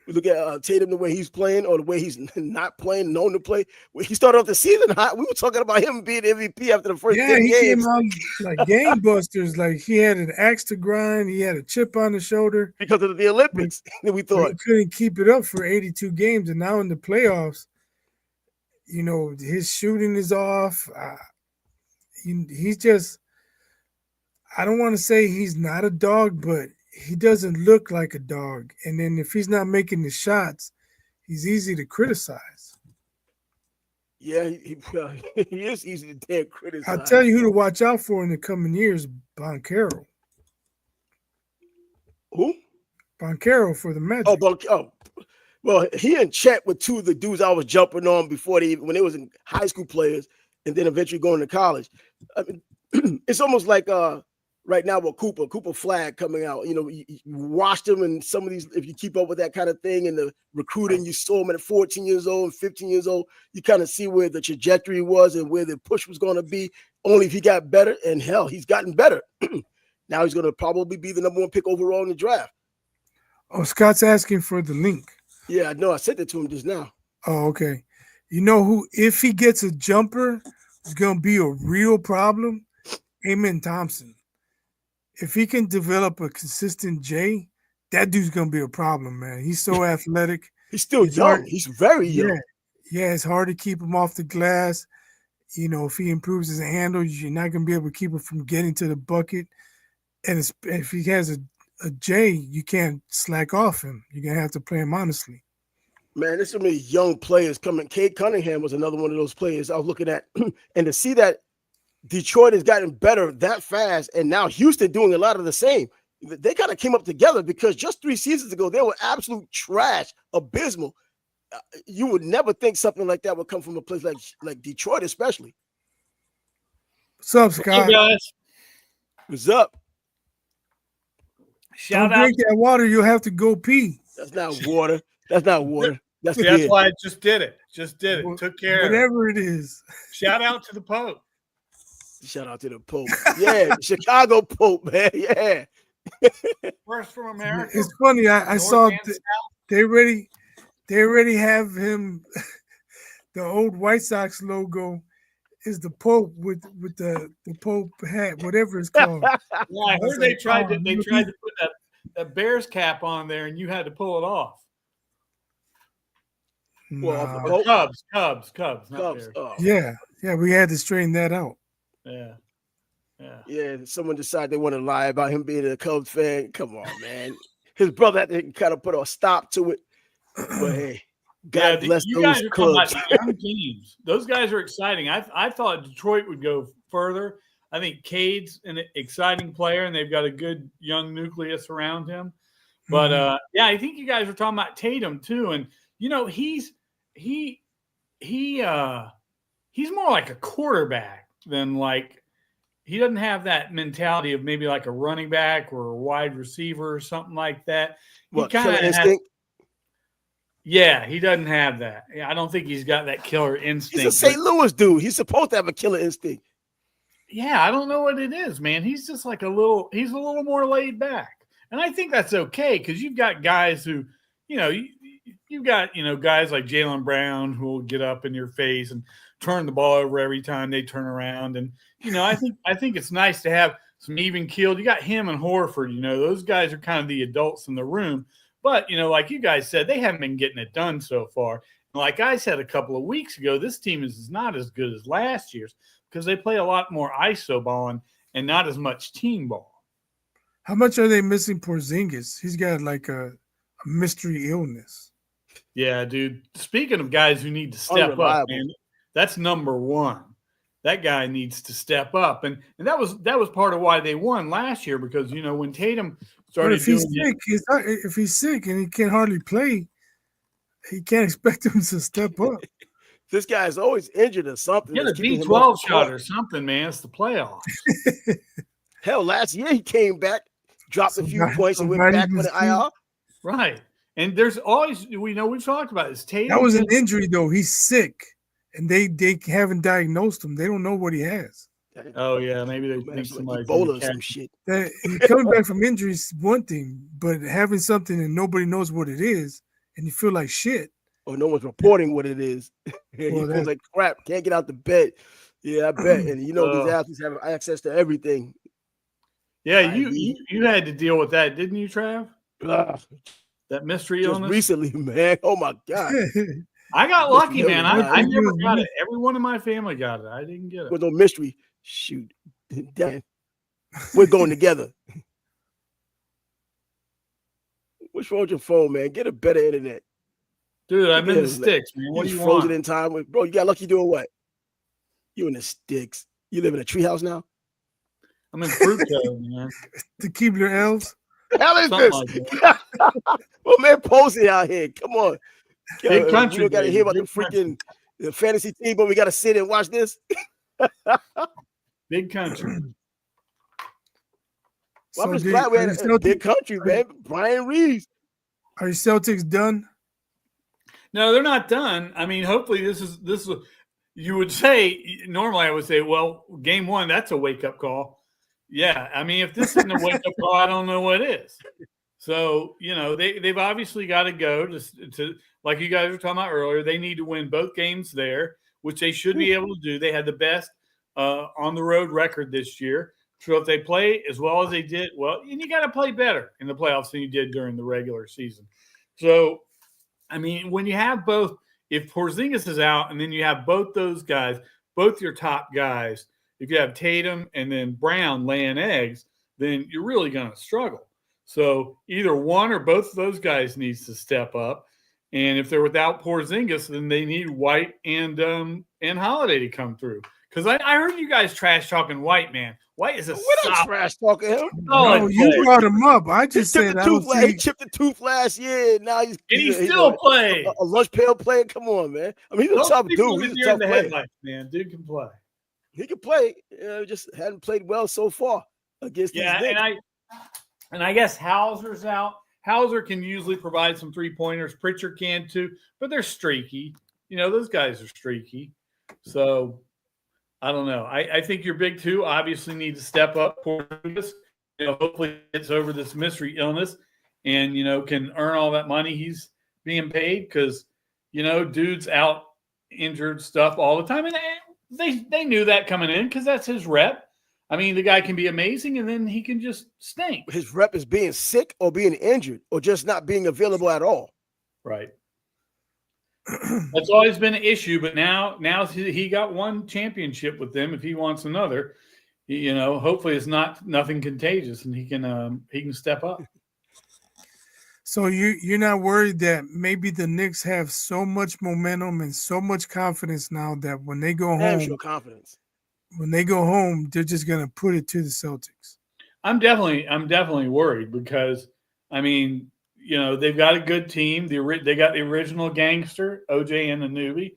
we look at Tatum, the way he's playing or the way he's not playing, known to play. When he started off the season hot, we were talking about him being MVP after the first 10 games. Yeah, he came out like game busters. Like he had an axe to grind. He had a chip on the shoulder. Because of the Olympics, we thought. He couldn't keep it up for 82 games. And now in the playoffs, his shooting is off. He's just, I don't want to say he's not a dog, but he doesn't look like a dog. And then if he's not making the shots, he's easy to criticize. Yeah, he is easy to damn criticize. I'll tell you who to watch out for in the coming years, Boncaro. Who? Boncaro for the Magic. Well, he and Chet were two of the dudes I was jumping on before when they was in high school players and then eventually going to college. I mean, it's almost like right now with Cooper Flag coming out. You watched him and some of these, if you keep up with that kind of thing and the recruiting, you saw him at 14 years old and 15 years old, you kind of see where the trajectory was and where the push was going to be, only if he got better. And hell, he's gotten better. Now he's going to probably be the number 1 pick overall in the draft. Oh, Scott's asking for the link. Yeah, I know. I sent it to him just now. Oh, okay. You know who, if he gets a jumper, is going to be a real problem? Amen Thompson. If he can develop a consistent J, that dude's going to be a problem, man. He's so athletic. He's still young. He's very young. Yeah, it's hard to keep him off the glass. If he improves his handle, you're not going to be able to keep him from getting to the bucket. And if he has a J, you can't slack off him. You're going to have to play him honestly. Man, there's so many young players coming. Kate Cunningham was another one of those players I was looking at. And to see that Detroit has gotten better that fast, and now Houston doing a lot of the same. They kind of came up together because just 3 seasons ago, they were absolute trash, abysmal. You would never think something like that would come from a place like Detroit, especially. What's up, Scott? Hey, guys. What's up? Don't drink that water. You'll have to go pee. That's not water. That's not water. That's why I just did it. Took care of it. Whatever it is. Shout out to the Pope. Shout out to the Pope. Yeah, Chicago Pope, man. Yeah. First from America. It's funny. I saw they already have him. The old White Sox logo is the Pope with the Pope hat, whatever it's called. Yeah, I heard they tried to put that Bears cap on there, and you had to pull it off. Well, Cubs, not Bears. Oh. Yeah, we had to straighten that out. Yeah. Someone decided they want to lie about him being a Cubs fan. Come on, man. His brother had to kind of put a stop to it. But hey, God bless you those guys are Cubs. talking about young teams. Those guys are exciting. I thought Detroit would go further. I think Cade's an exciting player, and they've got a good young nucleus around him. But I think you guys were talking about Tatum too, and he's more like a quarterback than like. He doesn't have that mentality of maybe like a running back or a wide receiver or something like that. He killer instinct? Yeah, he doesn't have that. I don't think he's got that killer instinct. He's a St. Louis dude. He's supposed to have a killer instinct. Yeah, I don't know what it is, man. He's just like he's a little more laid back. And I think that's okay because you've got guys who, you've got, guys like Jalen Brown who will get up in your face and turn the ball over every time they turn around. And, I think it's nice to have some even keeled. You got him and Horford, those guys are kind of the adults in the room. But, like you guys said, they haven't been getting it done so far. like I said a couple of weeks ago, this team is not as good as last year's because they play a lot more ISO ball and not as much team ball. How much are they missing Porzingis? He's got like a mystery illness. Yeah, dude. Speaking of guys who need to step up, man, that's number one. That guy needs to step up, and that was part of why they won last year because when Tatum started if he's sick and he can hardly play, he can't expect him to step up. This guy's always injured or something. Get a B12 shot or something, man. It's the playoffs. Hell, last year he came back, dropped a few points, and went back on the IR. Right, and there's always we've talked about this. Tatum, that was an injury though. He's sick. And they haven't diagnosed him. They don't know what he has. Oh yeah, maybe they think somebody Ebola or some shit. Coming back from injury is one thing, but having something and nobody knows what it is, and you feel like shit. Or no one's reporting what it is. He feels like crap. Can't get out the bed. Yeah, I bet. And these athletes have access to everything. Yeah, you had to deal with that, didn't you, Trav? That mystery illness recently, man. Oh my God. I got lucky, man. I never got it. Every one of my family got it. I didn't get it. With no mystery. Shoot. Damn. We're going together. What's wrong with your phone, man? Get a better internet. Dude, I'm in the sticks, man. What do you frozen want? in time. Bro, you got lucky doing what? You in the sticks. You live in a treehouse now? I'm in Fruitco, man. To keep your elves? The hell is this? Like well, man, posing out here. Come on. Big country. You got to hear about the freaking fantasy team, but we got to sit and watch this. Big country. Well, I'm just glad we had a big country, man. Brian Reeves. Are your Celtics done? No, they're not done. I mean, hopefully this is you would say normally I would say, well, game one, that's a wake-up call. Yeah. I mean, if this isn't a wake-up call, I don't know what is. So, they've obviously got to go to like you guys were talking about earlier, they need to win both games there, which they should be able to do. They had the best on the road record this year. So if they play as well as they did, and you got to play better in the playoffs than you did during the regular season. So, I mean, when you have both, if Porzingis is out and then you have both those guys, both your top guys, if you have Tatum and then Brown laying eggs, then you're really going to struggle. So either one or both of those guys needs to step up. And if they're without Porzingis, then they need White and Holiday to come through. Because I heard you guys trash talking White, man. White is a we're not trash talking him. No, you brought him up. I just said he chipped the tooth last year. Now he's still playing. A lunch pail player. Come on, man. I mean, he's a tough dude. He's a tough player. Man, dude can play. He can play. Just hadn't played well so far against these Knicks. And I guess Hauser's out. Hauser can usually provide some 3-pointers. Pritchard can too, but they're streaky. Those guys are streaky. So I don't know. I think your big two obviously need to step up for this. Hopefully gets over this mystery illness and, can earn all that money he's being paid because, dude's out injured stuff all the time. And they knew that coming in because that's his rep. I mean, the guy can be amazing, and then he can just stink. His rep is being sick or being injured or just not being available at all. Right. That's always been an issue, but now he got one championship with them. If he wants another, hopefully it's nothing contagious, and he can step up. So you're not worried that maybe the Knicks have so much momentum and so much confidence now that when they go home, confidence. When they go home, they're just gonna put it to the Celtics. I'm definitely worried because I mean, they've got a good team. They got the original gangster, OJ and the newbie.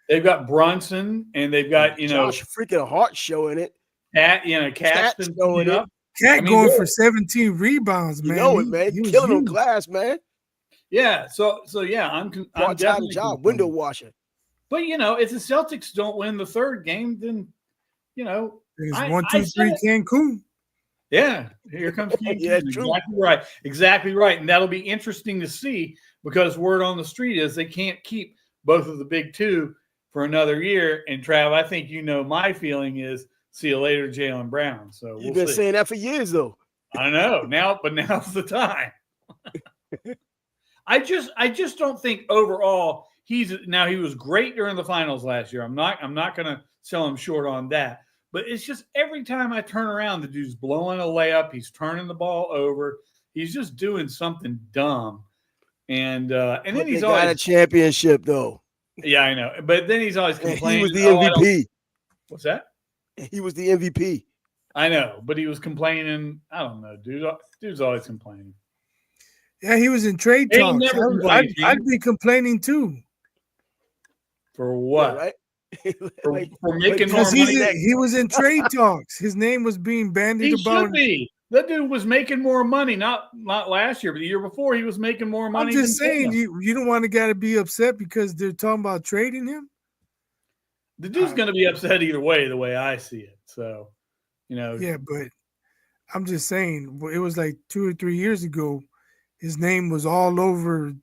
They've got Brunson and they've got Josh freaking Hart showing it. Cat's been showing it. Cat going for 17 rebounds, man. You know it, man. He killing on glass, man. Yeah. So yeah, I'm definitely job, window washer. But if the Celtics don't win the third game, then it's 1, 2, 3 Cancun. Yeah, here comes Cancun. Yeah, true. Exactly right. And that'll be interesting to see because word on the street is they can't keep both of the big two for another year. And Trav, I think my feeling is see you later, Jalen Brown. So you've been saying that for years, though. I know but now's the time. I just don't think overall he was great during the finals last year. I'm not going to sell him short on that. But it's just every time I turn around, the dude's blowing a layup. He's turning the ball over. He's just doing something dumb. And then he's got always a championship though. Yeah, I know. But then he's always complaining. He was the MVP. What's that? He was the MVP. I know, but he was complaining. I don't know, dude. Dude's always complaining. Yeah, he was in trade talks. I'd be complaining too. For what? Yeah, right? for making more money. He was in trade talks. His name was being bandied about. He should be. That dude was making more money, not last year, but the year before. He was making more money. I'm just saying, you don't want to gotta be upset because they're talking about trading him. The dude's going to be upset either way, the way I see it. So, Yeah, but I'm just saying, it was like 2 or 3 years ago. His name was all over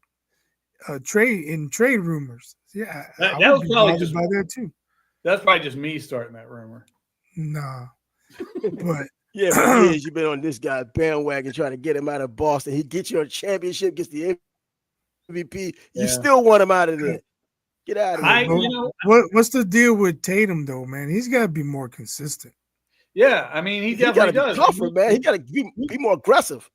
trade rumors. Yeah, that was probably just by that too. That's probably just me starting that rumor. Nah, but yeah, for years you've been on this guy bandwagon trying to get him out of Boston. He gets you a championship, gets the MVP. You still want him out of there. Get out of here. What's the deal with Tatum though, man? He's got to be more consistent. Yeah, I mean, he definitely does. Tougher, man. He got to be more aggressive.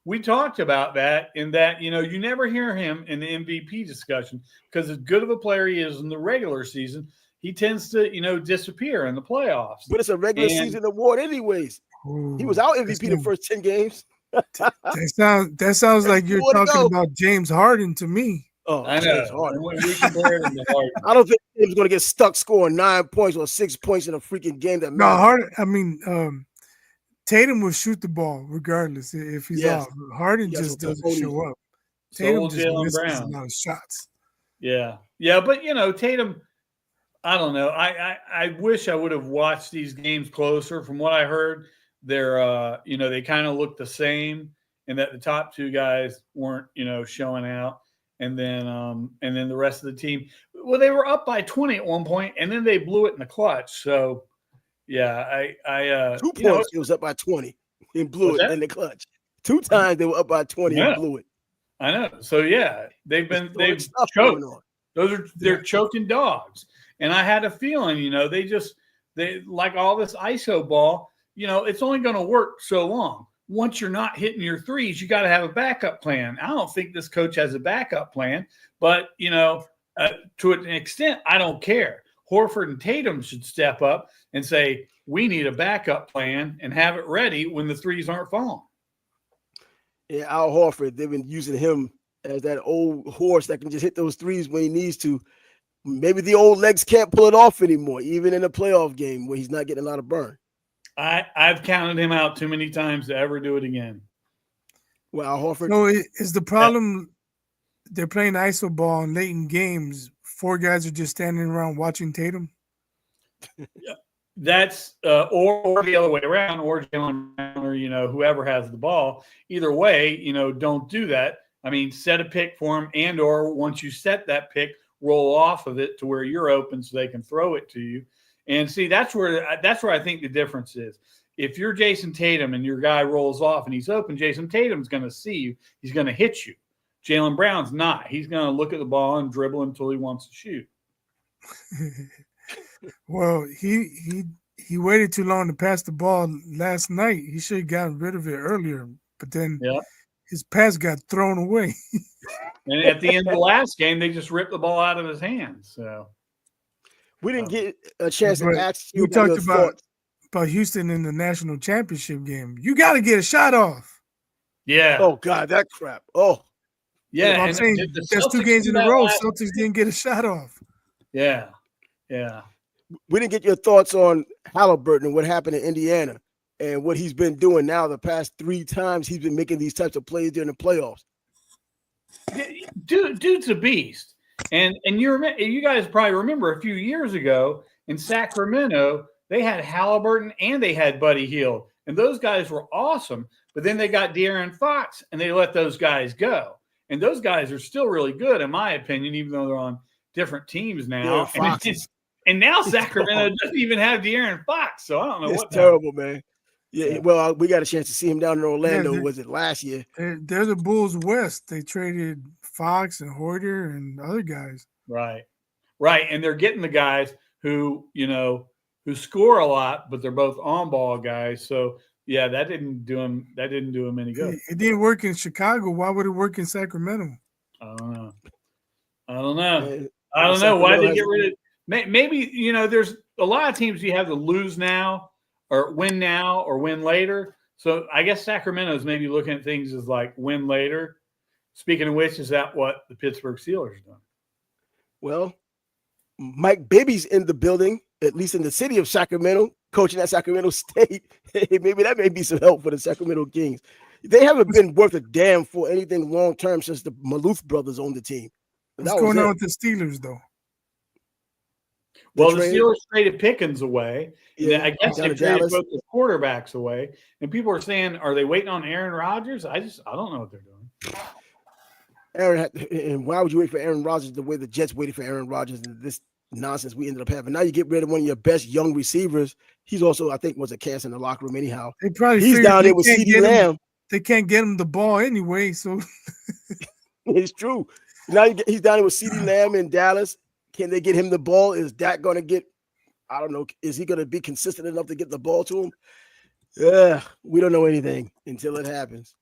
We talked about that in that, you never hear him in the MVP discussion because as good of a player he is in the regular season, he tends to, disappear in the playoffs. But it's a regular season award anyways. Ooh, he was out MVP the first 10 games. that sounds like you're talking about James Harden to me. Oh, I know. We compared him to Harden. I don't think he's going to get stuck scoring 9 points or 6 points in a freaking game. Tatum will shoot the ball regardless if he's out. Harden just doesn't show up. Tatum just misses a lot of shots. Yeah, but Tatum. I don't know. I wish I would have watched these games closer. From what I heard, they're they kind of look the same, and that the top two guys weren't showing out. And then the rest of the team, well, they were up by 20 at one point, and then they blew it in the clutch. So, yeah, 2 points. It was up by 20 and blew it in the clutch. 2 times they were up by 20 and blew it. I know. So yeah, they've choked. They're choking dogs, and I had a feeling, they like all this ISO ball. It's only going to work so long. Once you're not hitting your threes, you got to have a backup plan. I don't think this coach has a backup plan, but, to an extent, I don't care. Horford and Tatum should step up and say, we need a backup plan and have it ready when the threes aren't falling. Yeah, Al Horford, they've been using him as that old horse that can just hit those threes when he needs to. Maybe the old legs can't pull it off anymore, even in a playoff game where he's not getting a lot of burn. I've counted him out too many times to ever do it again. Well, Horford. No, is the problem they're playing ISO ball in late in games. 4 guys are just standing around watching Tatum. That's or the other way around, or Jalen Brown, or whoever has the ball. Either way, don't do that. I mean, set a pick for him, and or once you set that pick, roll off of it to where you're open so they can throw it to you. And see, that's where I think the difference is. If you're Jason Tatum and your guy rolls off and he's open, Jason Tatum's going to see you. He's going to hit you. Jalen Brown's not. He's going to look at the ball and dribble until he wants to shoot. Well, he waited too long to pass the ball last night. He should have gotten rid of it earlier, but then his pass got thrown away. And at the end of the last game, they just ripped the ball out of his hands. So. We didn't get a chance to ask you about Houston in the national championship game. You got to get a shot off. Yeah. Oh, God, that crap. Oh. Yeah. I'm saying that's 2 games in a row. Celtics didn't get a shot off. Yeah. Yeah. We didn't get your thoughts on Haliburton and what happened in Indiana and what he's been doing now the past 3 times he's been making these types of plays during the playoffs. Dude's a beast. And you guys probably remember a few years ago in Sacramento, they had Haliburton and they had Buddy Hield. And those guys were awesome. But then they got De'Aaron Fox and they let those guys go. And those guys are still really good, in my opinion, even though they're on different teams now. And now Sacramento doesn't even have De'Aaron Fox. So I don't know it's terrible, man. Yeah, well, we got a chance to see him down in Orlando. Yeah, Was it last year? They're the Bulls West. They traded Fox and Hoarder and other guys. Right. And they're getting the guys who, who score a lot, but they're both on ball guys. So yeah, that didn't do him any good. It didn't work in Chicago. Why would it work in Sacramento? I don't know. I don't know. Sacramento Why did they get rid of? Maybe there's a lot of teams you have to lose now or win later. So I guess Sacramento is maybe looking at things as like win later. Speaking of which, is that what the Pittsburgh Steelers are doing? Well, Mike Bibby's in the building, at least in the city of Sacramento, coaching at Sacramento State. Maybe that may be some help for the Sacramento Kings. They haven't been worth a damn for anything long term since the Maloof brothers owned the team. What's going on with the Steelers, though? Well, the Steelers traded Pickens away. Yeah, I guess they traded both the quarterbacks away. And people are saying, are they waiting on Aaron Rodgers? I don't know what they're doing. And why would you wait for Aaron Rodgers the way the Jets waited for Aaron Rodgers and this nonsense we ended up having? Now you get rid of one of your best young receivers. He's also, I think, was a cast in the locker room anyhow. He's down there with CeeDee Lamb. They can't get him the ball anyway, so it's true. Now he's down there with CeeDee Lamb in Dallas. Can they get him the ball? Is Dak going to get? I don't know. Is he going to be consistent enough to get the ball to him? Yeah, we don't know anything until it happens.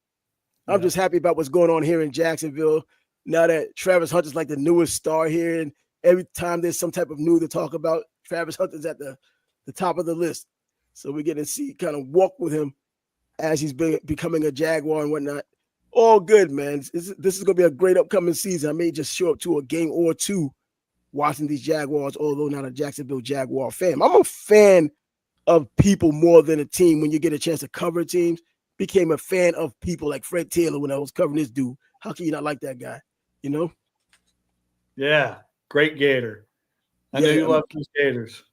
I'm just happy about what's going on here in Jacksonville. Now that Travis Hunter's like the newest star here, and every time there's some type of news to talk about, Travis Hunter's at the top of the list. So we're getting to see kind of walk with him as he's becoming a Jaguar and whatnot. All good, man. This is going to be a great upcoming season. I may just show up to a game or two watching these Jaguars, although not a Jacksonville Jaguar fan. I'm a fan of people more than a team. When you get a chance to cover teams, became a fan of people like Fred Taylor when I was covering this dude. How can you not like that guy? Yeah, great Gator. I know you love these Gators.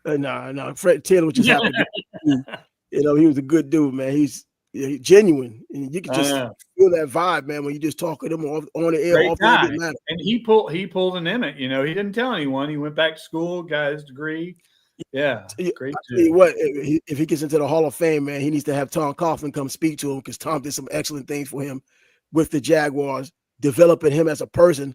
No, Fred Taylor was just happy. He was a good dude, man. He's genuine, and you can just feel that vibe, man, when you just talk to him on the air. Off the air, didn't matter. And he pulled an Emmett. He didn't tell anyone. He went back to school, got his degree. Yeah, great. I'll tell you what, if he gets into the Hall of Fame, man, he needs to have Tom Coughlin come speak to him, because Tom did some excellent things for him with the Jaguars, developing him as a person,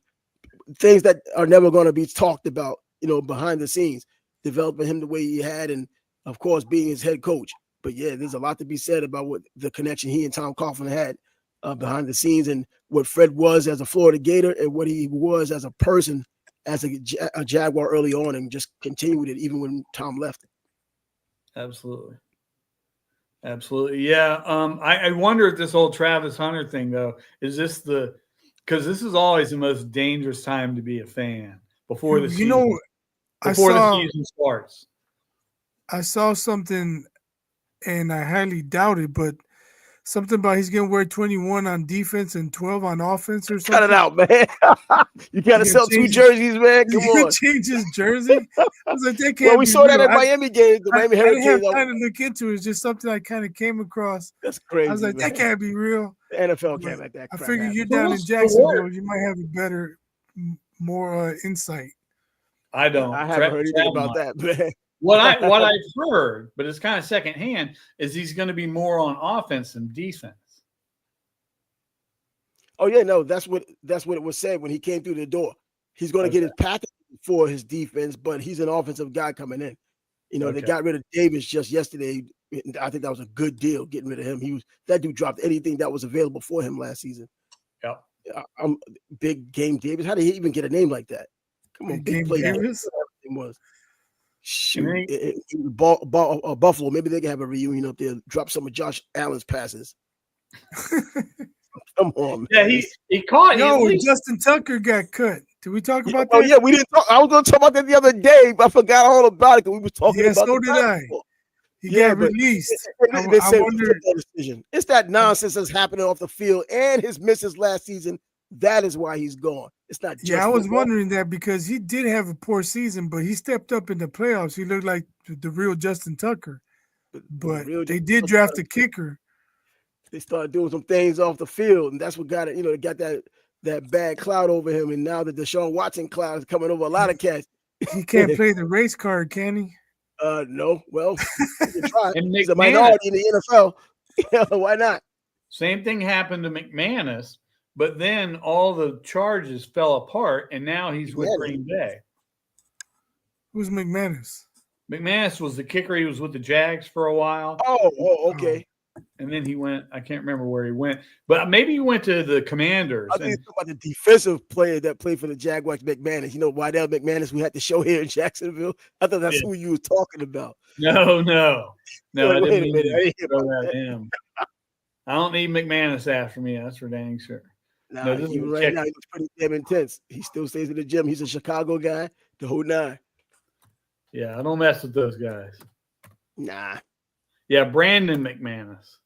things that are never going to be talked about, behind the scenes, developing him the way he had, and of course being his head coach. But yeah, there's a lot to be said about what the connection he and Tom Coughlin had behind the scenes, and what Fred was as a Florida Gator and what he was as a person, as a Jaguar early on, and just continued it even when Tom left. Absolutely. Yeah. I wonder if this whole Travis Hunter thing, though, is this because this is always the most dangerous time to be a fan before the season. Before the season starts. I saw something, and I highly doubt it, but something about he's going to wear 21 on defense and 12 on offense or something. Cut it out, man. You got to sell two jerseys, man. Come on. Change his jersey. I was like, that can't we saw that at Miami games. The Miami Hurricanes. I didn't have time to look into it. It's just something I kind of came across. That's crazy. I was like, that can't be real. The NFL can't let that crap I figure happen. you're down in Jacksonville. You might have a better, more insight. I don't. I haven't heard anything about that, man. What I've heard, but it's kind of secondhand, is he's going to be more on offense than defense. Oh yeah, no, that's what it was said when he came through the door. He's going to get his package for his defense, but he's an offensive guy coming in. They got rid of Davis just yesterday. I think that was a good deal, getting rid of him. That dude dropped anything that was available for him last season. Yep. I'm big game Davis. How did he even get a name like that? Come on, big play. Davis was. Shoot, Buffalo. Maybe they can have a reunion up there. Drop some of Josh Allen's passes. Come on, man. Yeah, he caught. Justin Tucker got cut. Did we talk about that? Oh yeah, we didn't talk. I was going to talk about that the other day, but I forgot all about it because we were talking about. So did I. He got released. I wonder. It's that nonsense that's happening off the field, and his misses last season. That is why he's gone. It's not just. Yeah, I was wondering that because he did have a poor season, but he stepped up in the playoffs. He looked like the real Justin Tucker. But they did draft a kicker. They started doing some things off the field, and that's what got it. They got that bad cloud over him, and now the Deshaun Watson cloud is coming over a lot of cats. He can't play the race card, can he? No. Well, you can try. And He's a McManus, minority in the NFL. Yeah, why not? same thing happened to McManus, but then all the charges fell apart, and now he's with McManus. Green Bay. Who's McManus? McManus was the kicker. He was with the Jags for a while. Oh, okay. And then he went, I can't remember where he went, but maybe he went to the Commanders. I think it's about the defensive player that played for the Jaguars, McManus. You know, Wydell McManus, we had the show here in Jacksonville. I thought that's who you were talking about. No. I Wait didn't a mean minute. I to didn't hear throw about that in. I don't need McManus after me. That's for dang sure. Nah, this is even a right kicker. now, he looks pretty damn intense. He still stays in the gym. He's a Chicago guy, the whole nine. Yeah, I don't mess with those guys. Nah. Yeah, Brandon McManus.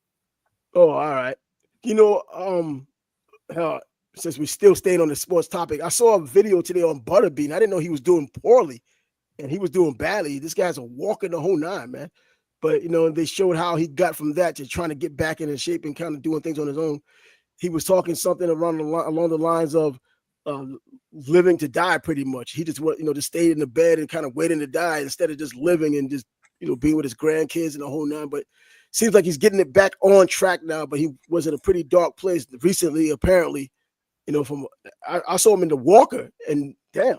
Oh, all right. You know, since we're still staying on the sports topic, I saw a video today on Butterbean. I didn't know he was doing poorly, and he was doing badly. This guy's a walk in the whole nine, man. But, you know, they showed how he got from that to trying to get back into shape and kind of doing things on his own. He was talking something along the lines of living to die, pretty much. He just, just stayed in the bed and kind of waiting to die instead of just living and just, being with his grandkids and the whole nine. But seems like he's getting it back on track now, but he was in a pretty dark place recently, apparently. I saw him in the Walker, and damn,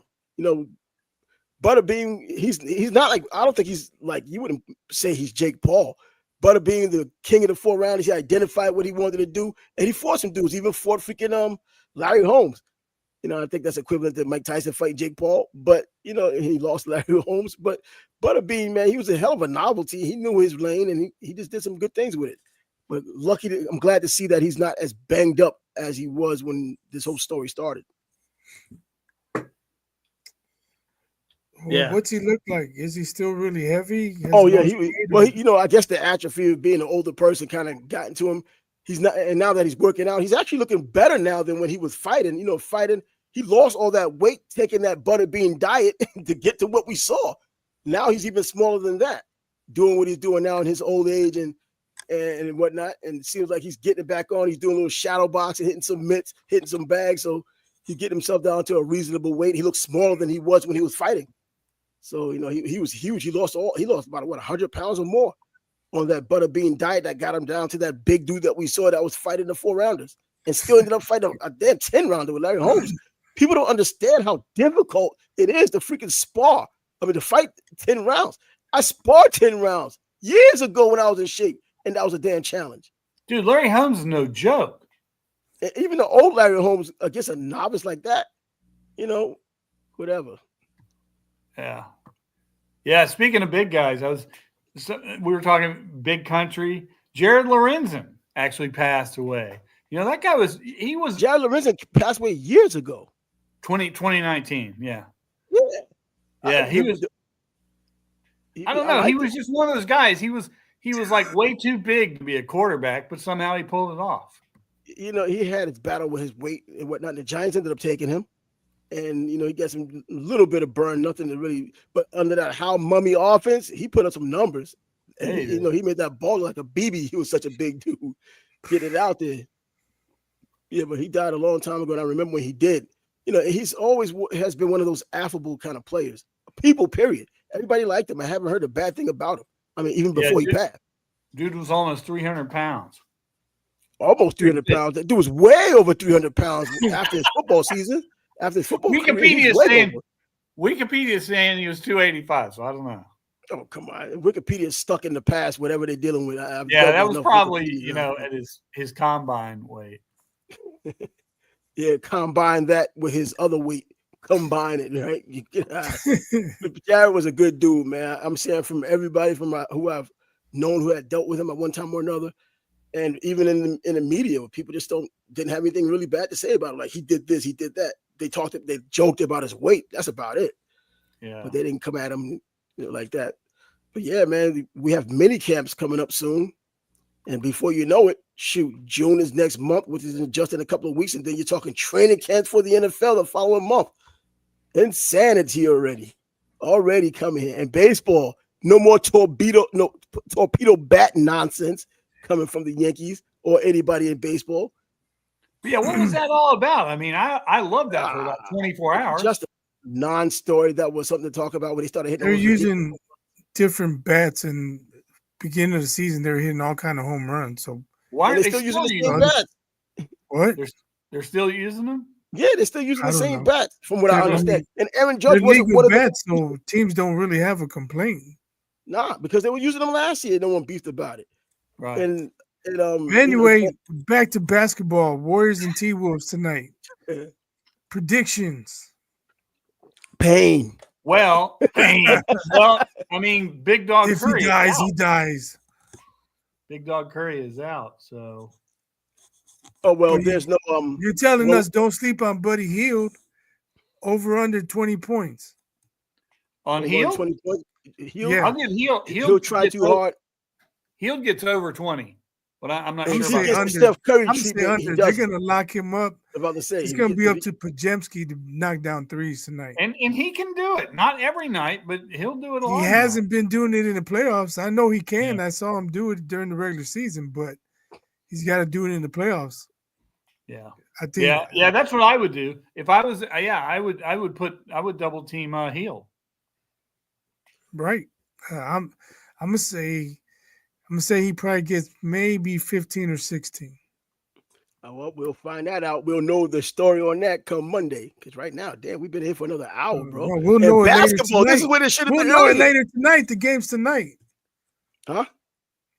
Butterbean, he's not like, I don't think he's like, you wouldn't say he's Jake Paul. Butterbean, the king of the 4 rounders, he identified what he wanted to do, and he fought some dudes, even fought freaking Larry Holmes. I think that's equivalent to Mike Tyson fighting Jake Paul, but, he lost Larry Holmes. But Butterbean, man, he was a hell of a novelty. He knew his lane, and he just did some good things with it. But I'm glad to see that he's not as banged up as he was when this whole story started. Yeah. What's he look like? Is he still really heavy? Oh, yeah. I guess the atrophy of being an older person kind of got into him. He's not, and now that he's working out, he's actually looking better now than when he was fighting. He lost all that weight taking that Butterbean diet to get to what we saw. Now he's even smaller than that, doing what he's doing now in his old age and whatnot. And it seems like he's getting it back on. He's doing a little shadow boxing, hitting some mitts, hitting some bags. So he's getting himself down to a reasonable weight. He looks smaller than he was when he was fighting. So, he was huge. He lost about 100 pounds or more on that Butterbean diet that got him down to that big dude that we saw that was fighting the 4 rounders and still ended up fighting a damn 10 rounder with Larry Holmes. People don't understand how difficult it is to freaking spar. To fight 10 rounds. I sparred 10 rounds years ago when I was in shape, and that was a damn challenge. Dude, Larry Holmes is no joke. And even the old Larry Holmes against a novice like that, whatever. Yeah. Speaking of big guys, we were talking big country. Jared Lorenzen actually passed away. That guy was Jared Lorenzen passed away years ago. 2019. Yeah. Yeah. He was. I don't know. He was just one of those guys. He was like way too big to be a quarterback, but somehow he pulled it off. He had his battle with his weight and whatnot. The Giants ended up taking him. And, he got some little bit of burn, nothing to really, but under that How Mummy offense, he put up some numbers. And, he made that ball like a BB. He was such a big dude. Get it out there. Yeah, but he died a long time ago. And I remember when he did. He's always has been one of those affable kind of players. People, period. Everybody liked him. I haven't heard a bad thing about him. I mean, even before he passed. Dude was almost 300 pounds. Almost 300 pounds. That dude was way over 300 pounds after his football season. After his football Wikipedia is saying he was 285, so I don't know. Oh, come on. Wikipedia is stuck in the past, whatever they're dealing with. That was probably, at his combine weight. Yeah, combine that with his other weight. Combine it, right? Jared was a good dude, man. I'm saying from everybody who I've known who had dealt with him at one time or another, and even in the media, where people just didn't have anything really bad to say about him. Like, he did this, he did that. They joked about his weight. That's about it. Yeah. But they didn't come at him like that. But yeah, man, we have mini camps coming up soon. And before you know it, June is next month, which is just in a couple of weeks. And then you're talking training camps for the NFL the following month. Insanity already coming here. And baseball, no more torpedo bat nonsense coming from the Yankees or anybody in baseball. Yeah, what was that all about? I mean, I loved that for about 24 hours. Just a non-story that was something to talk about when they started hitting. different bats, and beginning of the season they were hitting all kind of home runs. So Why And are they're they still using the using same them? bats. what? They're still using them? Yeah, they're still using I the don't same know. bats, from what I I understand. mean, And Aaron they're Judge wasn't legal one of the bats, so teams don't really have a complaint. because they were using them last year. No one beefed about it. Right. And But anyway, back to basketball. Warriors and T-Wolves tonight. Yeah. Predictions. Pain. Well, well, I mean, Big Dog If Curry he dies, is out. he dies. Big Dog Curry is out, so Oh well, But there's no You're telling well- us don't sleep on Buddy Hield. Over under 20 points. on over Heel, 20 points. Yeah. I'll give Heel. He'll try too hard. Heel gets over 20, but I'm not I'm And sure if he saying about gets that. the under. Steph Curry I'm saying treatment, he under. They're does. gonna lock him up. I'm about to say It's gonna be up to Pajemski to knock down threes tonight. And he can do it. Not every night, but he'll do it a lot. He hasn't been doing it in the playoffs. I know he can. Yeah. I saw him do it during the regular season, but he's got to do it in the playoffs. Yeah. I think. Yeah, that's what I would do if I was. I would double team Heel. Right. I'm gonna say he probably gets maybe 15 or 16. Well, we'll find that out. We'll know the story on that come Monday. Because right now, damn, we've been here for another hour, bro. Well, we'll know it later basketball, this is tonight. where it should have We'll been know it earlier. later tonight. The game's tonight. Huh?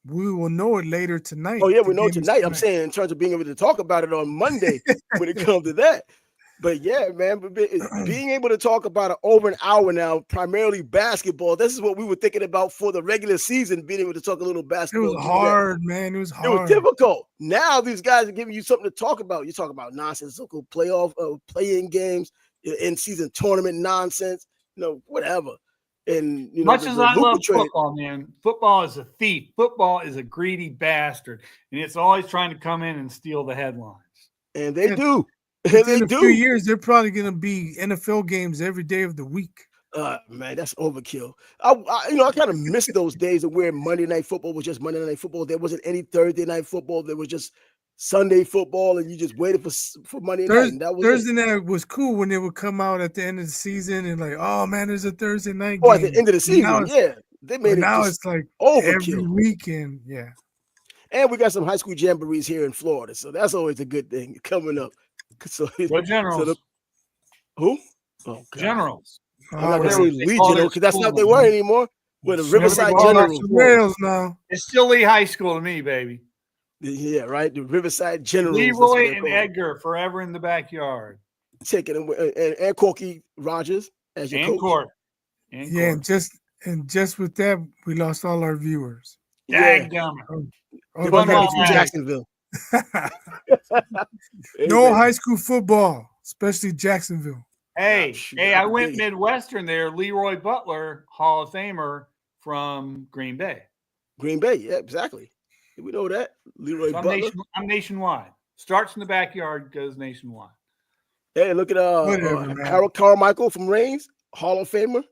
We will know it later tonight. Oh, yeah, The we know game is tonight. I'm saying in terms of being able to talk about it on Monday when it comes to that. But yeah, man, being able to talk about it over an hour now, primarily basketball, this is what we were thinking about for the regular season, being able to talk a little It basketball. was hard, man. It was hard. It was difficult. Now these guys are giving you something to talk about. You talk about nonsensical playoff, play-in games, in-season tournament nonsense, whatever. And Much as I love football, man, football is a thief. Football is a greedy bastard, and it's always trying to come in and steal the headlines. And they do. In a few years, they're probably going to be NFL games every day of the week. Man, that's overkill. I kind of miss those days of where Monday Night Football was just Monday Night Football. There wasn't any Thursday Night Football. There was just Sunday football, and you just waited for Monday night. And that was Thursday night was cool when they would come out at the end of the season and like, oh man, there's a Thursday night game. Oh, at the end of the season, yeah, they made it. Now it's like overkill every weekend, yeah. And we got some high school jamborees here in Florida, so that's always a good thing coming up. So what Generals? Who? Oh, God. Generals. I'm not gonna say Legion because that's not what they were anymore. We're the Riverside Generals. Rails now. It's still Lee High School to me, baby. Yeah, right. The Riverside Generals. Leroy and Edgar forever in the backyard. Taking and Corky Rogers as your coach. Court. And just with that, we lost all our viewers. Daggum. Jacksonville. No high school football, especially Jacksonville. Hey, I went Midwestern there. Leroy Butler, Hall of Famer from Green Bay. Green Bay, yeah, exactly. We know that. Leroy Butler. I'm nationwide. Starts in the backyard, goes nationwide. Hey, look at Harold Carmichael from Reigns, Hall of Famer.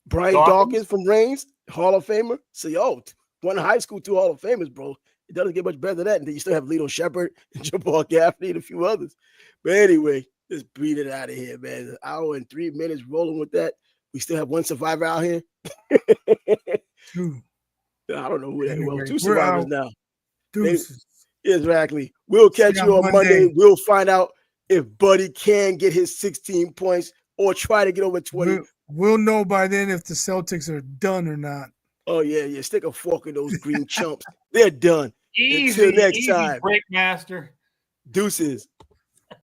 Brian Dawkins from Reigns, Hall of Famer. So, one high school, 2 Hall of Famers, bro. It doesn't get much better than that. And then you still have Lito Shepard and Jabbar Gaffney and a few others. But anyway, let's beat it out of here, man. An hour and 3 minutes rolling with that. We still have one survivor out here. 2. I don't know who that was. 2 survivors now. Exactly. We'll catch you on Monday. We'll find out if Buddy can get his 16 points or try to get over 20. We'll know by then if the Celtics are done or not. Oh, yeah. Stick a fork in those green chumps. They're done. Easy, Until next time. Breakmaster. Deuces.